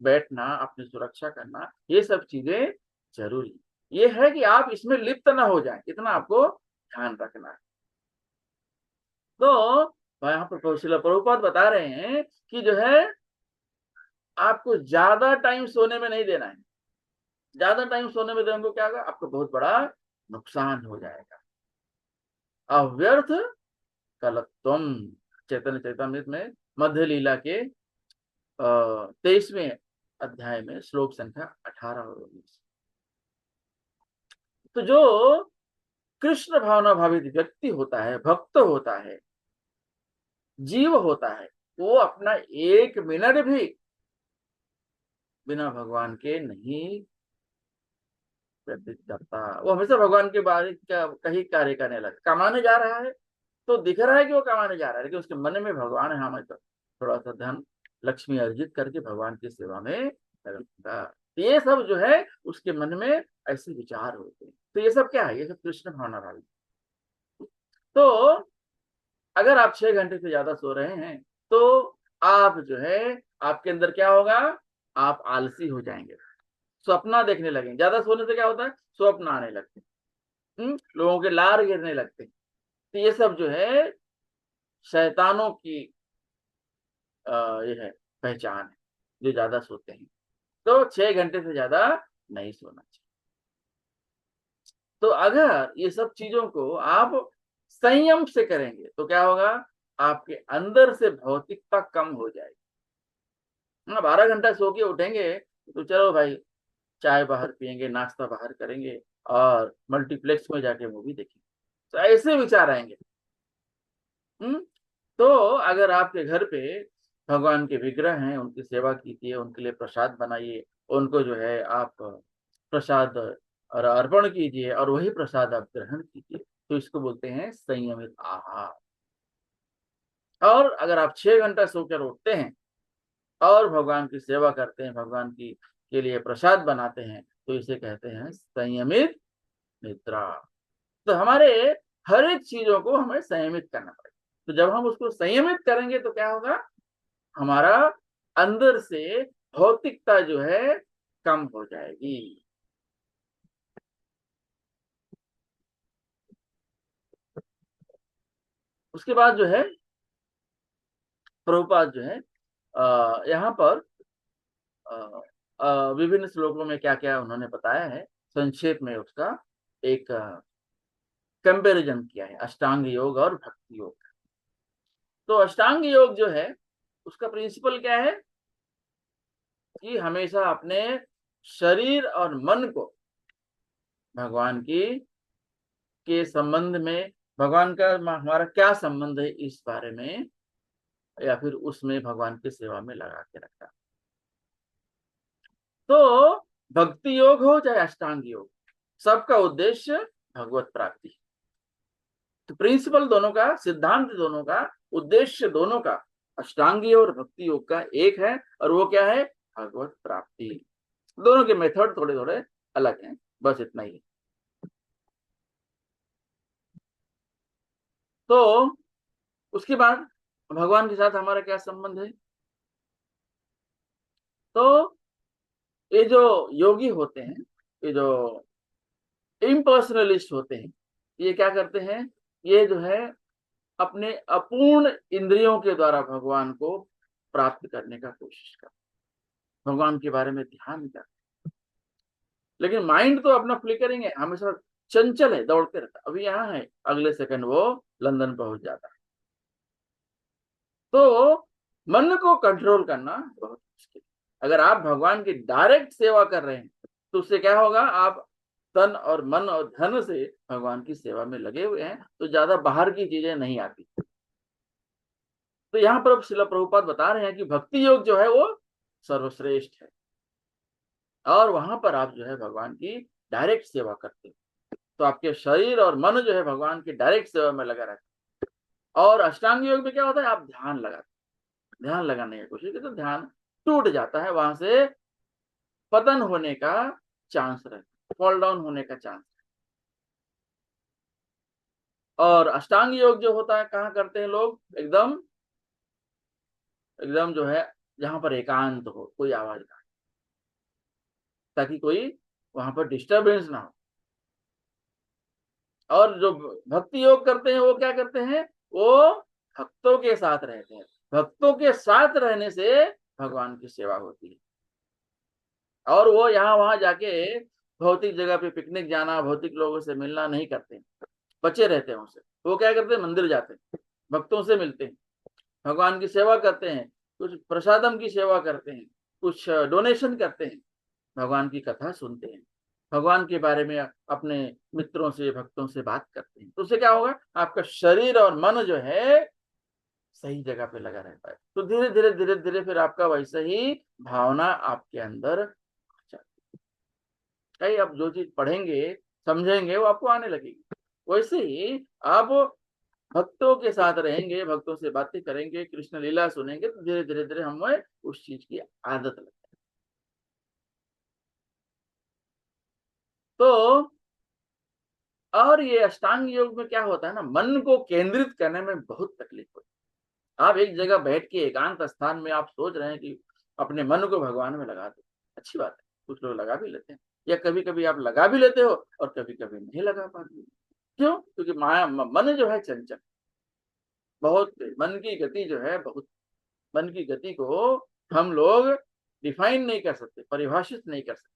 बैठना अपनी सुरक्षा करना ये सब चीजें जरूरी, ये है कि आप इसमें लिप्त ना हो जाए, इतना आपको ध्यान रखना है। तो यहाँ पर कौशल प्रभुपाद बता रहे हैं कि जो है आपको ज्यादा टाइम सोने में नहीं देना है। ज्यादा टाइम सोने में देंगे क्या होगा, आपको बहुत बड़ा नुकसान हो जाएगा। अव्यर्थ कलत्वम, चैतन्य चैतन्य में मध्य लीला के 23वें अध्याय में श्लोक संख्या 18 और 19। तो जो कृष्ण भावना भावित व्यक्ति होता है, भक्त होता है, जीव होता है, वो अपना एक मिनट भी बिना भगवान के नहीं व्यतीत करता। वो हमेशा भगवान के बारे का कहीं कार्य करने लगा, कमाने जा रहा है तो दिख रहा है कि वो कमाने जा रहा है, लेकिन उसके मन में भगवान है, हमें तो थोड़ा सा धन लक्ष्मी अर्जित करके भगवान की सेवा में लगेगा। ये सब जो है उसके मन में ऐसे विचार होते हैं। तो ये सब क्या है, ये सब कृष्ण भावना वाली। तो अगर आप 6 घंटे से ज्यादा सो रहे हैं तो आप जो है आपके अंदर क्या होगा, आप आलसी हो जाएंगे, स्वप्न देखने लगेंगे। ज्यादा सोने से क्या होता है, स्वप्न आने लगते हैं, लोगों के लार गिरने लगते हैं। तो ये सब जो है शैतानों की ये है पहचान है, जो ज्यादा सोते हैं। तो 6 घंटे से ज्यादा नहीं सोना चाहिए। तो अगर ये सब चीजों को आप संयम से करेंगे तो क्या होगा, आपके अंदर से भौतिकता कम हो जाएगी। 12 घंटा सो के उठेंगे तो चलो भाई चाय बाहर पियेंगे, नाश्ता बाहर करेंगे, और मल्टीप्लेक्स में जाके मूवी देखेंगे, तो ऐसे विचार आएंगे। हम्म तो अगर आपके घर पे भगवान के विग्रह हैं, उनकी सेवा कीजिए, उनके लिए प्रसाद बनाइए, उनको जो है आप प्रसाद और अर्पण कीजिए, और वही प्रसाद आप ग्रहण कीजिए, तो इसको बोलते हैं संयमित आहार। और अगर आप 6 घंटा सोकर उठते हैं और भगवान की सेवा करते हैं, भगवान की के लिए प्रसाद बनाते हैं, तो इसे कहते हैं संयमित निद्रा। तो हमारे हर एक चीजों को हमें संयमित करना पड़ेगा। तो जब हम उसको संयमित करेंगे तो क्या होगा, हमारा अंदर से भौतिकता जो है कम हो जाएगी। उसके बाद जो है प्रभुपाद जो है यहाँ पर विभिन्न श्लोकों में क्या क्या उन्होंने बताया है, संक्षेप में उसका एक कंपैरिजन किया है, अष्टांग योग और भक्ति योग। तो अष्टांग योग जो है उसका प्रिंसिपल क्या है कि हमेशा अपने शरीर और मन को भगवान की के संबंध में, भगवान का हमारा क्या संबंध है इस बारे में, या फिर उसमें भगवान की सेवा में लगा के रखा। तो भक्ति योग हो चाहे अष्टांग योग, सबका उद्देश्य भगवत प्राप्ति। तो प्रिंसिपल दोनों का, सिद्धांत दोनों का, उद्देश्य दोनों का, अष्टांगी और भक्ति योग का एक है, और वो क्या है? भगवत प्राप्ति। दोनों के मेथड थोड़े थोड़े अलग हैं, बस इतना ही। तो उसके बाद भगवान के साथ हमारा क्या संबंध है? तो ये जो योगी होते हैं, ये जो इम्पर्सनलिस्ट होते हैं, ये क्या करते हैं? ये जो है अपने अपूर्ण इंद्रियों के द्वारा भगवान को प्राप्त करने का कोशिश करते हैं, भगवान के बारे में ध्यान करते हैं। लेकिन माइंड तो अपना फ्लिकरिंग है, हमेशा चंचल है, दौड़ते रहता है। अभी यहाँ है, अगले सेकंड वो लंदन पहुंच जाता है। तो मन को कंट्रोल करना बहुत मुश्किल है। अगर आप भगवान की डायरेक्ट सेवा कर रहे हैं तो उससे क्या होगा? आप तन और मन और धन से भगवान की सेवा में लगे हुए हैं, तो ज्यादा बाहर की चीजें नहीं आती। तो यहाँ पर शिला प्रभुपाद बता रहे हैं कि भक्ति योग जो है वो सर्वश्रेष्ठ है, और वहां पर आप जो है भगवान की डायरेक्ट सेवा करते हैं, तो आपके शरीर और मन जो है भगवान की डायरेक्ट सेवा में लगा रहता है। और अष्टांग योग में क्या होता है? आप ध्यान लगाते हैं, ध्यान लगाने की कोशिश करते, तो ध्यान टूट जाता है, वहां से पतन होने का चांस रहता है, फॉल डाउन होने का चांस। और अष्टांग योग जो होता है कहाँ करते हैं लोग? एकदम एकदम जो है जहां पर एकांत हो, कोई आवाज ना, ताकि कोई वहां पर डिस्टरबेंस ना हो। और जो भक्ति योग करते हैं वो क्या करते हैं? वो भक्तों के साथ रहते हैं, भक्तों के साथ रहने से भगवान की सेवा होती है। और वो यहाँ वहां जाके भौतिक जगह पे पिकनिक जाना, भौतिक लोगों से मिलना नहीं करते, बचे रहते हैं उनसे। वो क्या करते हैं? मंदिर जाते हैं, भक्तों से मिलते हैं, भगवान की सेवा करते हैं, कुछ प्रसादम की सेवा करते हैं, कुछ डोनेशन करते हैं, भगवान की कथा सुनते हैं, भगवान के बारे में अपने मित्रों से, भक्तों से बात करते हैं। तो उससे क्या होगा? आपका शरीर और मन जो है सही जगह पे लगा रहता है। तो धीरे धीरे धीरे धीरे फिर आपका वैसे ही भावना आपके अंदर आ जाती है। कहीं आप जो चीज पढ़ेंगे, समझेंगे, वो आपको आने लगेगी। वैसे ही आप भक्तों के साथ रहेंगे, भक्तों से बातें करेंगे, कृष्ण लीला सुनेंगे, तो धीरे धीरे धीरे हमें उस चीज की आदत लगती है। तो और ये अष्टांग योग में क्या होता है ना, मन को केंद्रित करने में बहुत तकलीफ होती है। आप एक जगह बैठ के एकांत स्थान में आप सोच रहे हैं कि अपने मन को भगवान में लगा दो, अच्छी बात है, कुछ लोग लगा भी लेते हैं, या कभी कभी आप लगा भी लेते हो और कभी कभी नहीं लगा पाते। क्यों? क्योंकि माया, मन जो है चंचल, बहुत मन की गति जो है बहुत, मन की गति को हम लोग डिफाइन नहीं कर सकते, परिभाषित नहीं कर सकते।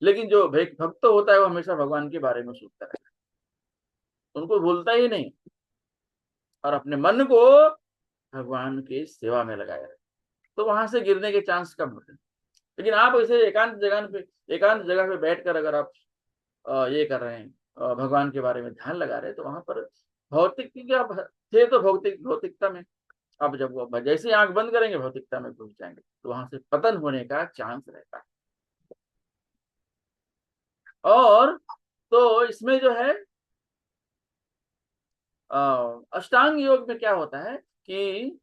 लेकिन जो भक्त होता है वो हमेशा भगवान के बारे में सोचता रहता है, उनको भूलता ही नहीं, और अपने मन को भगवान की सेवा में लगाया है, तो वहां से गिरने के चांस कम होते हैं। लेकिन आप ऐसे एकांत जगह पे बैठकर अगर आप ये कर रहे हैं, भगवान के बारे में ध्यान लगा रहे हैं, तो वहां पर भौतिक, क्योंकि आप थे तो भौतिकता में, अब जब वो जैसे ही आंख बंद करेंगे भौतिकता में घुस जाएंगे, तो वहां से पतन होने का चांस रहता है। और तो इसमें जो है अष्टांग योग में क्या होता है कि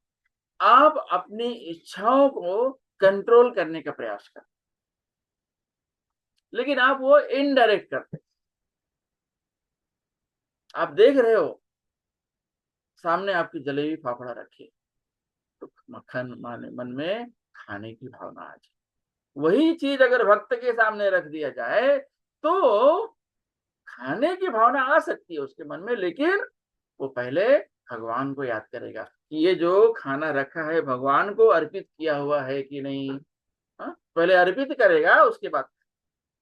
आप अपनी इच्छाओं को कंट्रोल करने का प्रयास करते, लेकिन आप वो इनडायरेक्ट करते। आप देख रहे हो सामने आपकी जलेबी फाफड़ा रखी है, तो मक्खन माने मन में खाने की भावना आ जाए। वही चीज अगर भक्त के सामने रख दिया जाए तो खाने की भावना आ सकती है उसके मन में, लेकिन वो पहले भगवान को याद करेगा कि ये जो खाना रखा है भगवान को अर्पित किया हुआ है कि नहीं। हाँ, पहले अर्पित करेगा, उसके बाद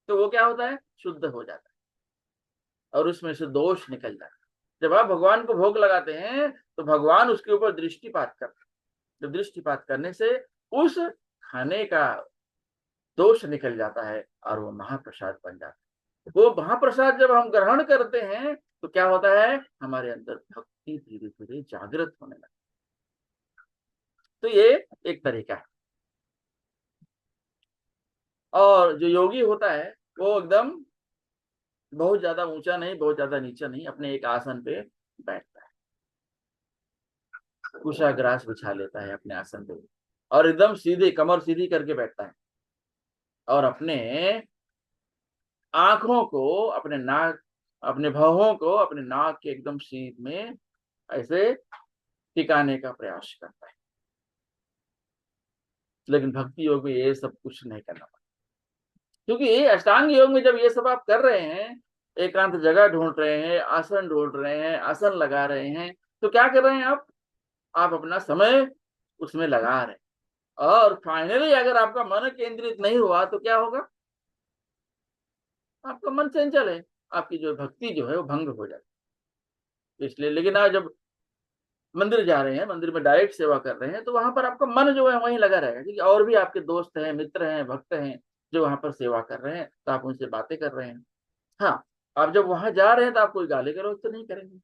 तो वो क्या होता है? शुद्ध हो जाता है, और उसमें से दोष निकल जाता है। जब आप भगवान को भोग लगाते हैं तो भगवान उसके ऊपर दृष्टिपात करते हैं, जब दृष्टिपात करने से उस खाने का दोष निकल जाता है और वो महाप्रसाद बन जाता है। वो महाप्रसाद जब हम ग्रहण करते हैं तो क्या होता है? हमारे अंदर भक्ति धीरे धीरे जागृत होने लगती है। तो ये एक तरीका है। और जो योगी होता है वो एकदम बहुत ज्यादा ऊंचा नहीं, बहुत ज्यादा नीचा नहीं, अपने एक आसन पे बैठता है, कुशाग्रास बिछा लेता है अपने आसन पे, और एकदम सीधे कमर सीधी करके बैठता है, और अपने आंखों को, अपने नाक, अपने भौहों को अपने नाक के एकदम सीध में ऐसे टिकाने का प्रयास करता है। लेकिन भक्ति योग में ये सब कुछ नहीं करना पड़ता, क्योंकि ये अष्टांग योग में जब ये सब आप कर रहे हैं, एकांत जगह ढूंढ रहे हैं, आसन ढूंढ रहे हैं, आसन लगा रहे हैं, तो क्या कर रहे हैं आप अपना समय उसमें लगा रहे हैं, और फाइनली अगर आपका मन केंद्रित नहीं हुआ तो क्या होगा? आपका मन चंचल है, आपकी जो भक्ति जो है वो भंग हो जाती है। इसलिए लेकिन आप जब मंदिर जा रहे हैं, मंदिर में डायरेक्ट सेवा कर रहे हैं, तो वहां पर आपका मन जो है वहीं लगा रहेगा, क्योंकि और भी आपके दोस्त हैं, मित्र हैं, भक्त हैं जो वहां पर सेवा कर रहे हैं, तो आप उनसे बातें कर रहे हैं। हाँ, आप जब वहां जा रहे हैं तो आप कोई गाली गलौज तो नहीं करेंगे,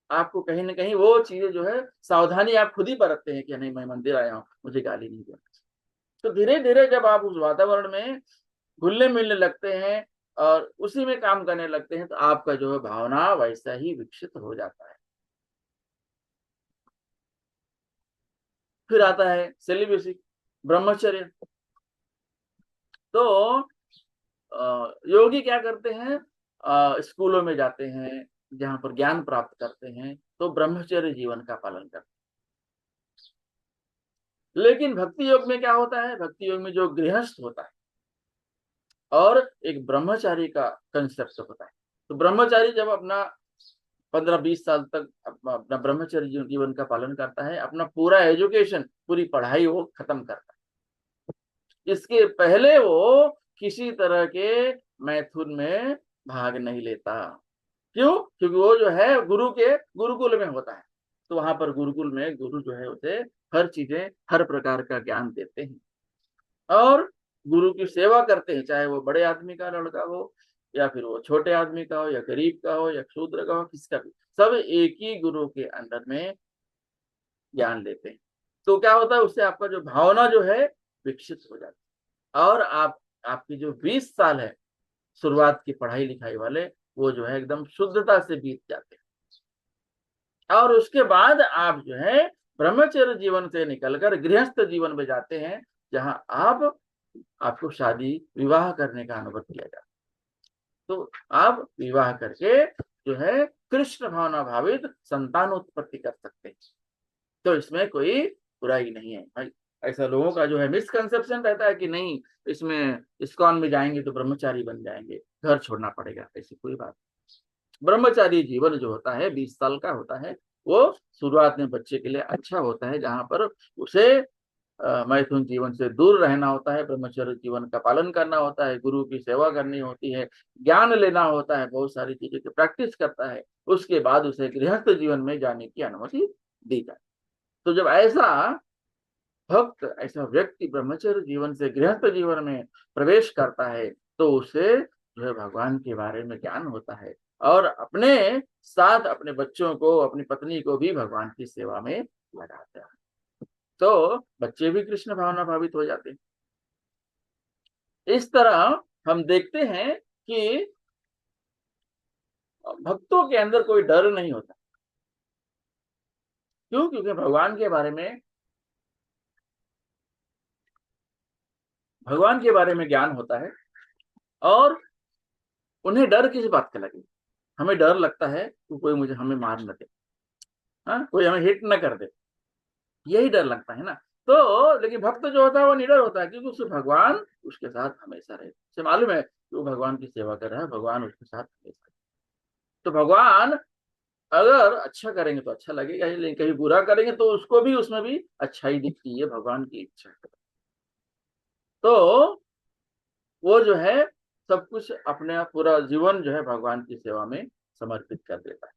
आपको कहीं ना कहीं वो चीजें जो है सावधानी आप खुद ही बरतते हैं कि नहीं, मैं मंदिर आया हूँ, मुझे गाली नहीं देना। तो धीरे धीरे जब आप उस वातावरण में घुलने मिलने लगते हैं और उसी में काम करने लगते हैं, तो आपका जो है भावना वैसा ही विकसित हो जाता है। फिर आता है सेलिब्रेसी, ब्रह्मचर्य। तो योगी क्या करते हैं, स्कूलों में जाते हैं जहां पर ज्ञान प्राप्त करते हैं, तो ब्रह्मचर्य जीवन का पालन करते हैं। लेकिन भक्ति योग में क्या होता है, भक्ति योग में जो गृहस्थ होता है और एक ब्रह्मचारी का कंसेप्ट होता है। तो ब्रह्मचारी जब अपना 15-20 साल तक अपना ब्रह्मचर्य जीवन का पालन करता है, अपना पूरा एजुकेशन, पूरी पढ़ाई वो खत्म करता है, इसके पहले वो किसी तरह के मैथुन में भाग नहीं लेता। क्यों? क्योंकि वो जो है गुरु के गुरुकुल में होता है, तो वहां पर गुरुकुल में गुरु जो है उसे हर चीजें, हर प्रकार का ज्ञान देते हैं, और गुरु की सेवा करते हैं, चाहे वो बड़े आदमी का लड़का हो, या फिर वो छोटे आदमी का हो, या गरीब का हो, या शूद्र का हो, किसका भी, सब एक ही गुरु के अंडर में ज्ञान लेते हैं। तो क्या होता है, उससे आपका जो भावना जो है विकसित हो जाती है, और आपकी जो 20 साल है शुरुआत की पढ़ाई लिखाई वाले, वो जो है एकदम शुद्धता से बीत जाते हैं, और उसके बाद आप जो है ब्रह्मचर्य जीवन से निकलकर गृहस्थ जीवन में जाते हैं, जहां आपको शादी विवाह करने का अनुभव किया जाता है। तो आप विवाह करके जो है कृष्ण भावना भावित संतान उत्पत्ति कर सकते हैं, तो इसमें कोई बुराई नहीं है भाई। ऐसा लोगों का जो है मिसकंसेप्शन रहता है कि नहीं, इसमें इस्कॉन में जाएंगे तो ब्रह्मचारी बन जाएंगे, घर छोड़ना पड़ेगा, ऐसी कोई बात। ब्रह्मचारी जीवन जो होता है 20 साल का होता है, वो शुरुआत में बच्चे के लिए अच्छा होता है, जहां पर उसे मैथुन जीवन से दूर रहना होता है, ब्रह्मचर्य जीवन का पालन करना होता है, गुरु की सेवा करनी होती है, ज्ञान लेना होता है, बहुत सारी चीजें की प्रैक्टिस करता है, उसके बाद उसे गृहस्थ जीवन में जाने की अनुमति दी जाए। तो जब ऐसा भक्त, ऐसा व्यक्ति ब्रह्मचर्य जीवन से गृहस्थ जीवन में प्रवेश करता है, तो उसे जो है भगवान के बारे में ज्ञान होता है, और अपने साथ अपने बच्चों को, अपनी पत्नी को भी भगवान की सेवा में लगाता है, तो बच्चे भी कृष्ण भावना भावित हो जाते हैं। इस तरह हम देखते हैं कि भक्तों के अंदर कोई डर नहीं होता। क्यों? क्योंकि भगवान के बारे में ज्ञान होता है, और उन्हें डर किस बात का लगे? हमें डर लगता है कि कोई मुझे हमें मार न दे, हाँ, कोई हमें हिट न कर दे, यही डर लगता है ना। तो लेकिन भक्त जो होता है वो निडर होता है, क्योंकि उससे भगवान उसके साथ हमेशा रहे, उसे मालूम है कि वो भगवान की सेवा कर रहा है, भगवान उसके साथ हमेशा। तो भगवान अगर अच्छा करेंगे तो अच्छा लगेगा ही, लेकिन कहीं बुरा करेंगे तो उसको भी, उसमें भी अच्छाई दिखती है, भगवान की इच्छा है। तो वो जो है सब कुछ अपने पूरा जीवन जो है भगवान की सेवा में समर्पित कर देता है।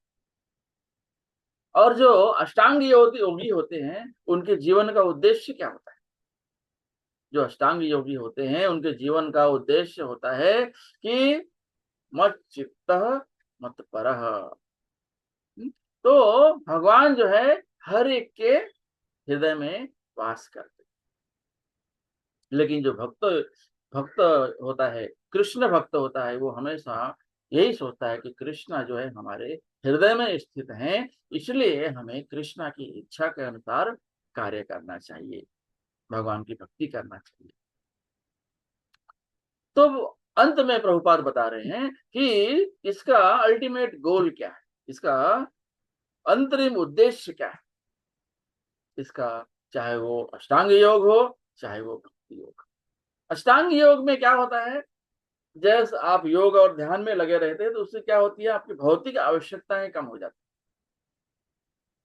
और जो अष्टांग योगी होते हैं, उनके जीवन का उद्देश्य क्या होता है? जो अष्टांग योगी होते हैं, उनके जीवन का उद्देश्य होता है कि मत चित्त मत परः। तो भगवान जो है हर एक के हृदय में वास करते हैं। लेकिन जो भक्त भक्त होता है, कृष्ण भक्त होता है, वो हमेशा यही सोचता है कि कृष्णा जो है हमारे हृदय में स्थित हैं, इसलिए हमें कृष्णा की इच्छा के अनुसार कार्य करना चाहिए, भगवान की भक्ति करना चाहिए। तो अंत में प्रभुपाद बता रहे हैं कि इसका अल्टीमेट गोल क्या है, इसका अंतरिम उद्देश्य क्या है इसका, चाहे वो अष्टांग योग हो चाहे वो भक्ति योग। अष्टांग योग में क्या होता है, जैसे आप योग और ध्यान में लगे रहते हैं तो उससे क्या होती है, आपकी भौतिक आवश्यकताएं कम हो जाती है।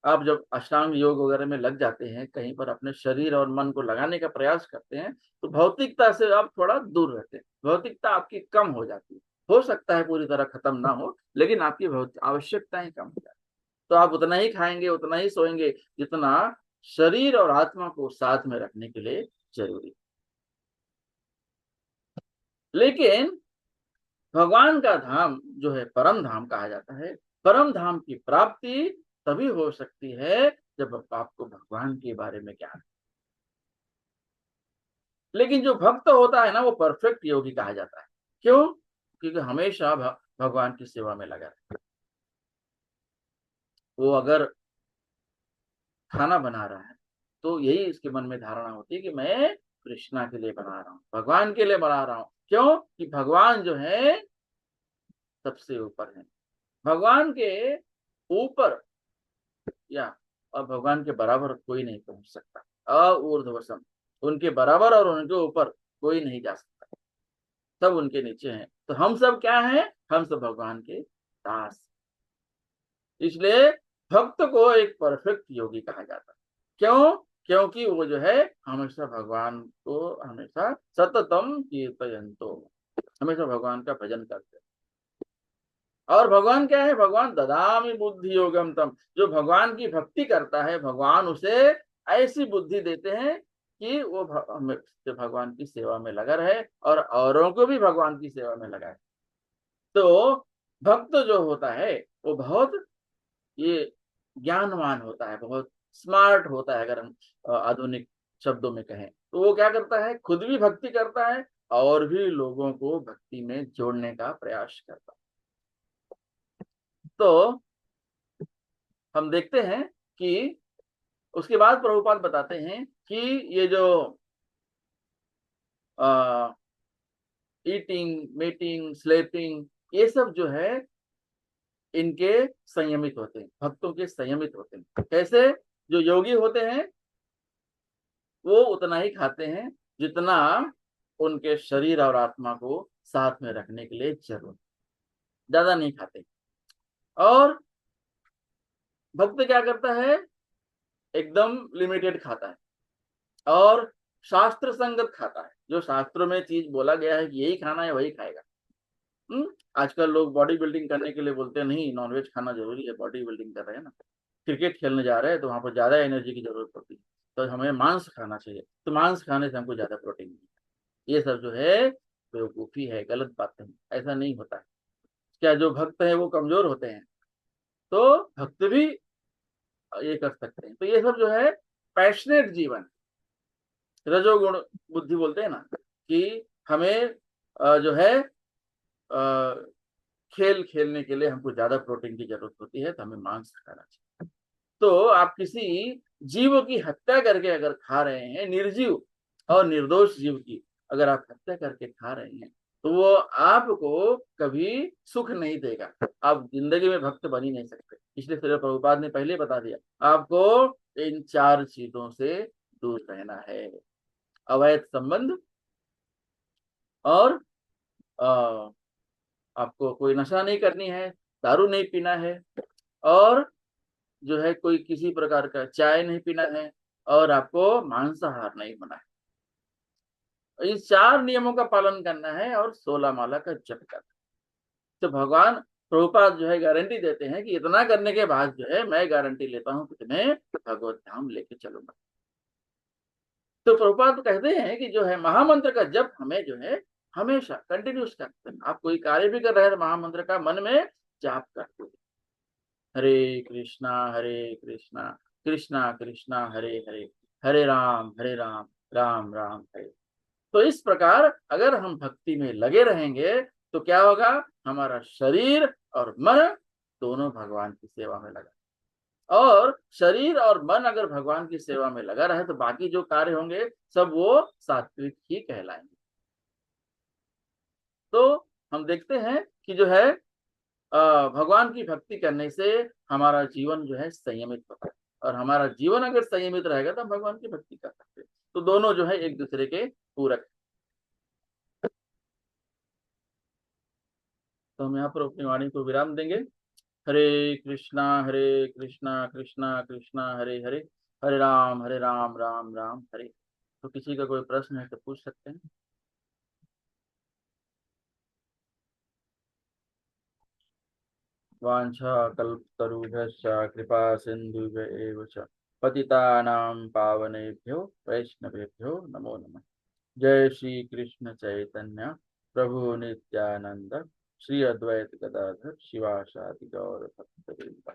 आप जब अष्टांग योग वगैरह में लग जाते हैं, कहीं पर अपने शरीर और मन को लगाने का प्रयास करते हैं, तो भौतिकता से आप थोड़ा दूर रहते हैं, भौतिकता आपकी कम हो जाती है। हो सकता है पूरी तरह खत्म ना हो, लेकिन आपकी भौतिक आवश्यकताएं कम हो जाती है। तो आप उतना ही खाएंगे, उतना ही सोएंगे, जितना शरीर और आत्मा को साथ में रखने के लिए जरूरी। लेकिन भगवान का धाम जो है परम धाम कहा जाता है, परम धाम की प्राप्ति तभी हो सकती है जब आपको भगवान के बारे में ज्ञान। लेकिन जो भक्त होता है ना, वो परफेक्ट योगी कहा जाता है। क्यों? क्योंकि हमेशा भगवान की सेवा में लगा रहता है। वो अगर खाना बना रहा है तो यही इसके मन में धारणा होती है कि मैं कृष्णा के लिए बना रहा हूँ, भगवान के लिए बना रहा हूँ। क्यों? कि भगवान जो है सबसे ऊपर है, भगवान के ऊपर या और भगवान के बराबर कोई नहीं पहुंच सकता। अऊर्ध्वसम, उनके बराबर और उनके ऊपर कोई नहीं जा सकता, सब उनके नीचे हैं। तो हम सब क्या हैं? हम सब भगवान के दास। इसलिए भक्त को एक परफेक्ट योगी कहा जाता है। क्यों? क्योंकि वो जो है हमेशा भगवान को हमेशा सततम कीर्तयन्तो, हमेशा भगवान का भजन करते हैं। और भगवान क्या है? भगवान ददामि बुद्धि योगम तम, जो भगवान की भक्ति करता है भगवान उसे ऐसी बुद्धि देते हैं कि वो भगवान की सेवा में लगा रहे और औरों को भी भगवान की सेवा में लगाए। तो भक्त जो होता है वो बहुत ये ज्ञानवान होता है, बहुत स्मार्ट होता है। अगर हम आधुनिक शब्दों में कहें तो वो क्या करता है, खुद भी भक्ति करता है और भी लोगों को भक्ति में जोड़ने का प्रयास करता है। तो हम देखते हैं कि उसके बाद प्रभुपाद बताते हैं कि ये जो ईटिंग मीटिंग स्लीपिंग ये सब जो है इनके संयमित होते हैं, भक्तों के संयमित होते हैं। कैसे? जो योगी होते हैं वो उतना ही खाते हैं जितना उनके शरीर और आत्मा को साथ में रखने के लिए जरूरत, ज्यादा नहीं खाते। और भक्त क्या करता है, एकदम लिमिटेड खाता है और शास्त्र संगत खाता है। जो शास्त्रों में चीज बोला गया है कि यही खाना है वही खाएगा। आजकल लोग बॉडी बिल्डिंग करने के लिए बोलते हैं नहीं नॉनवेज खाना जरूरी है, बॉडी बिल्डिंग कर रहे हैं ना, क्रिकेट खेलने जा रहे हैं तो वहां पर ज्यादा एनर्जी की जरूरत पड़ती है, तो हमें मांस खाना चाहिए, तो मांस खाने से हमको ज्यादा प्रोटीन मिलेगा। ये सब जो है बेवकूफी है, गलत बातें हैं, ऐसा नहीं होता है। क्या जो भक्त है वो कमजोर होते हैं? तो भक्त भी ये कर सकते हैं। तो ये सब जो है पैशनेट जीवन, रजोगुण बुद्धि बोलते हैं ना, कि हमें जो है खेल खेलने के लिए हमको ज्यादा प्रोटीन की जरूरत होती है, तो हमें मांस खाना चाहिए। तो आप किसी जीव की हत्या करके अगर खा रहे हैं, निर्जीव और निर्दोष जीव की अगर आप हत्या करके खा रहे हैं, तो वो आपको कभी सुख नहीं देगा, आप जिंदगी में भक्त बन ही नहीं सकते। इसलिए श्रील प्रभुपाद ने पहले बता दिया, आपको इन चार चीजों से दूर रहना है। अवैध संबंध, और आ, आपको कोई नशा नहीं करनी है, दारू नहीं पीना है, और जो है कोई किसी प्रकार का चाय नहीं पीना है, और आपको मांसाहार नहीं होना है। इन चार नियमों का पालन करना है और 16 माला का जप करना है। तो भगवान प्रभुपाद जो है गारंटी देते हैं कि इतना करने के बाद जो है मैं गारंटी लेता हूँ कि तुम्हें भगवत धाम लेके चलूंगा। तो प्रभुपाद कहते हैं कि जो है महामंत्र का जप हमें जो है हमेशा कंटिन्यूस करते हैं। आप कोई कार्य भी कर रहे हैं तो महामंत्र का मन में जाप करते हैं, हरे कृष्णा कृष्णा कृष्णा हरे हरे, हरे राम राम राम हरे। तो इस प्रकार अगर हम भक्ति में लगे रहेंगे तो क्या होगा, हमारा शरीर और मन दोनों भगवान की सेवा में लगा, और शरीर और मन अगर भगवान की सेवा में लगा रहे तो बाकी जो कार्य होंगे सब वो सात्विक ही कहलाएंगे। तो हम देखते हैं कि जो है भगवान की भक्ति करने से हमारा जीवन जो है संयमित होता है, और हमारा जीवन अगर संयमित रहेगा तो हम भगवान की भक्ति कर सकते हैं। तो दोनों जो है एक दूसरे के पूरक। तो हम यहाँ पर अपनी वाणी को विराम देंगे। हरे कृष्णा कृष्णा कृष्णा हरे हरे, हरे राम राम राम हरे। तो किसी का कोई प्रश्न है तो पूछ सकते हैं। वाञ्छा कल्पतरुभ्यश्च कृपा सिन्धुभ्य एव च पतितानां पावनेभ्यो वैष्णवेभ्यो नमो नमः। जय श्री कृष्ण चैतन्य प्रभु नित्यानंद, श्री अद्वैत गदाधर शिवासादि गौर भक्तवृंद।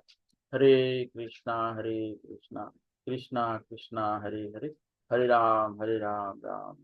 हरे कृष्णा कृष्णा कृष्णा हरे हरे, हरे राम राम राम।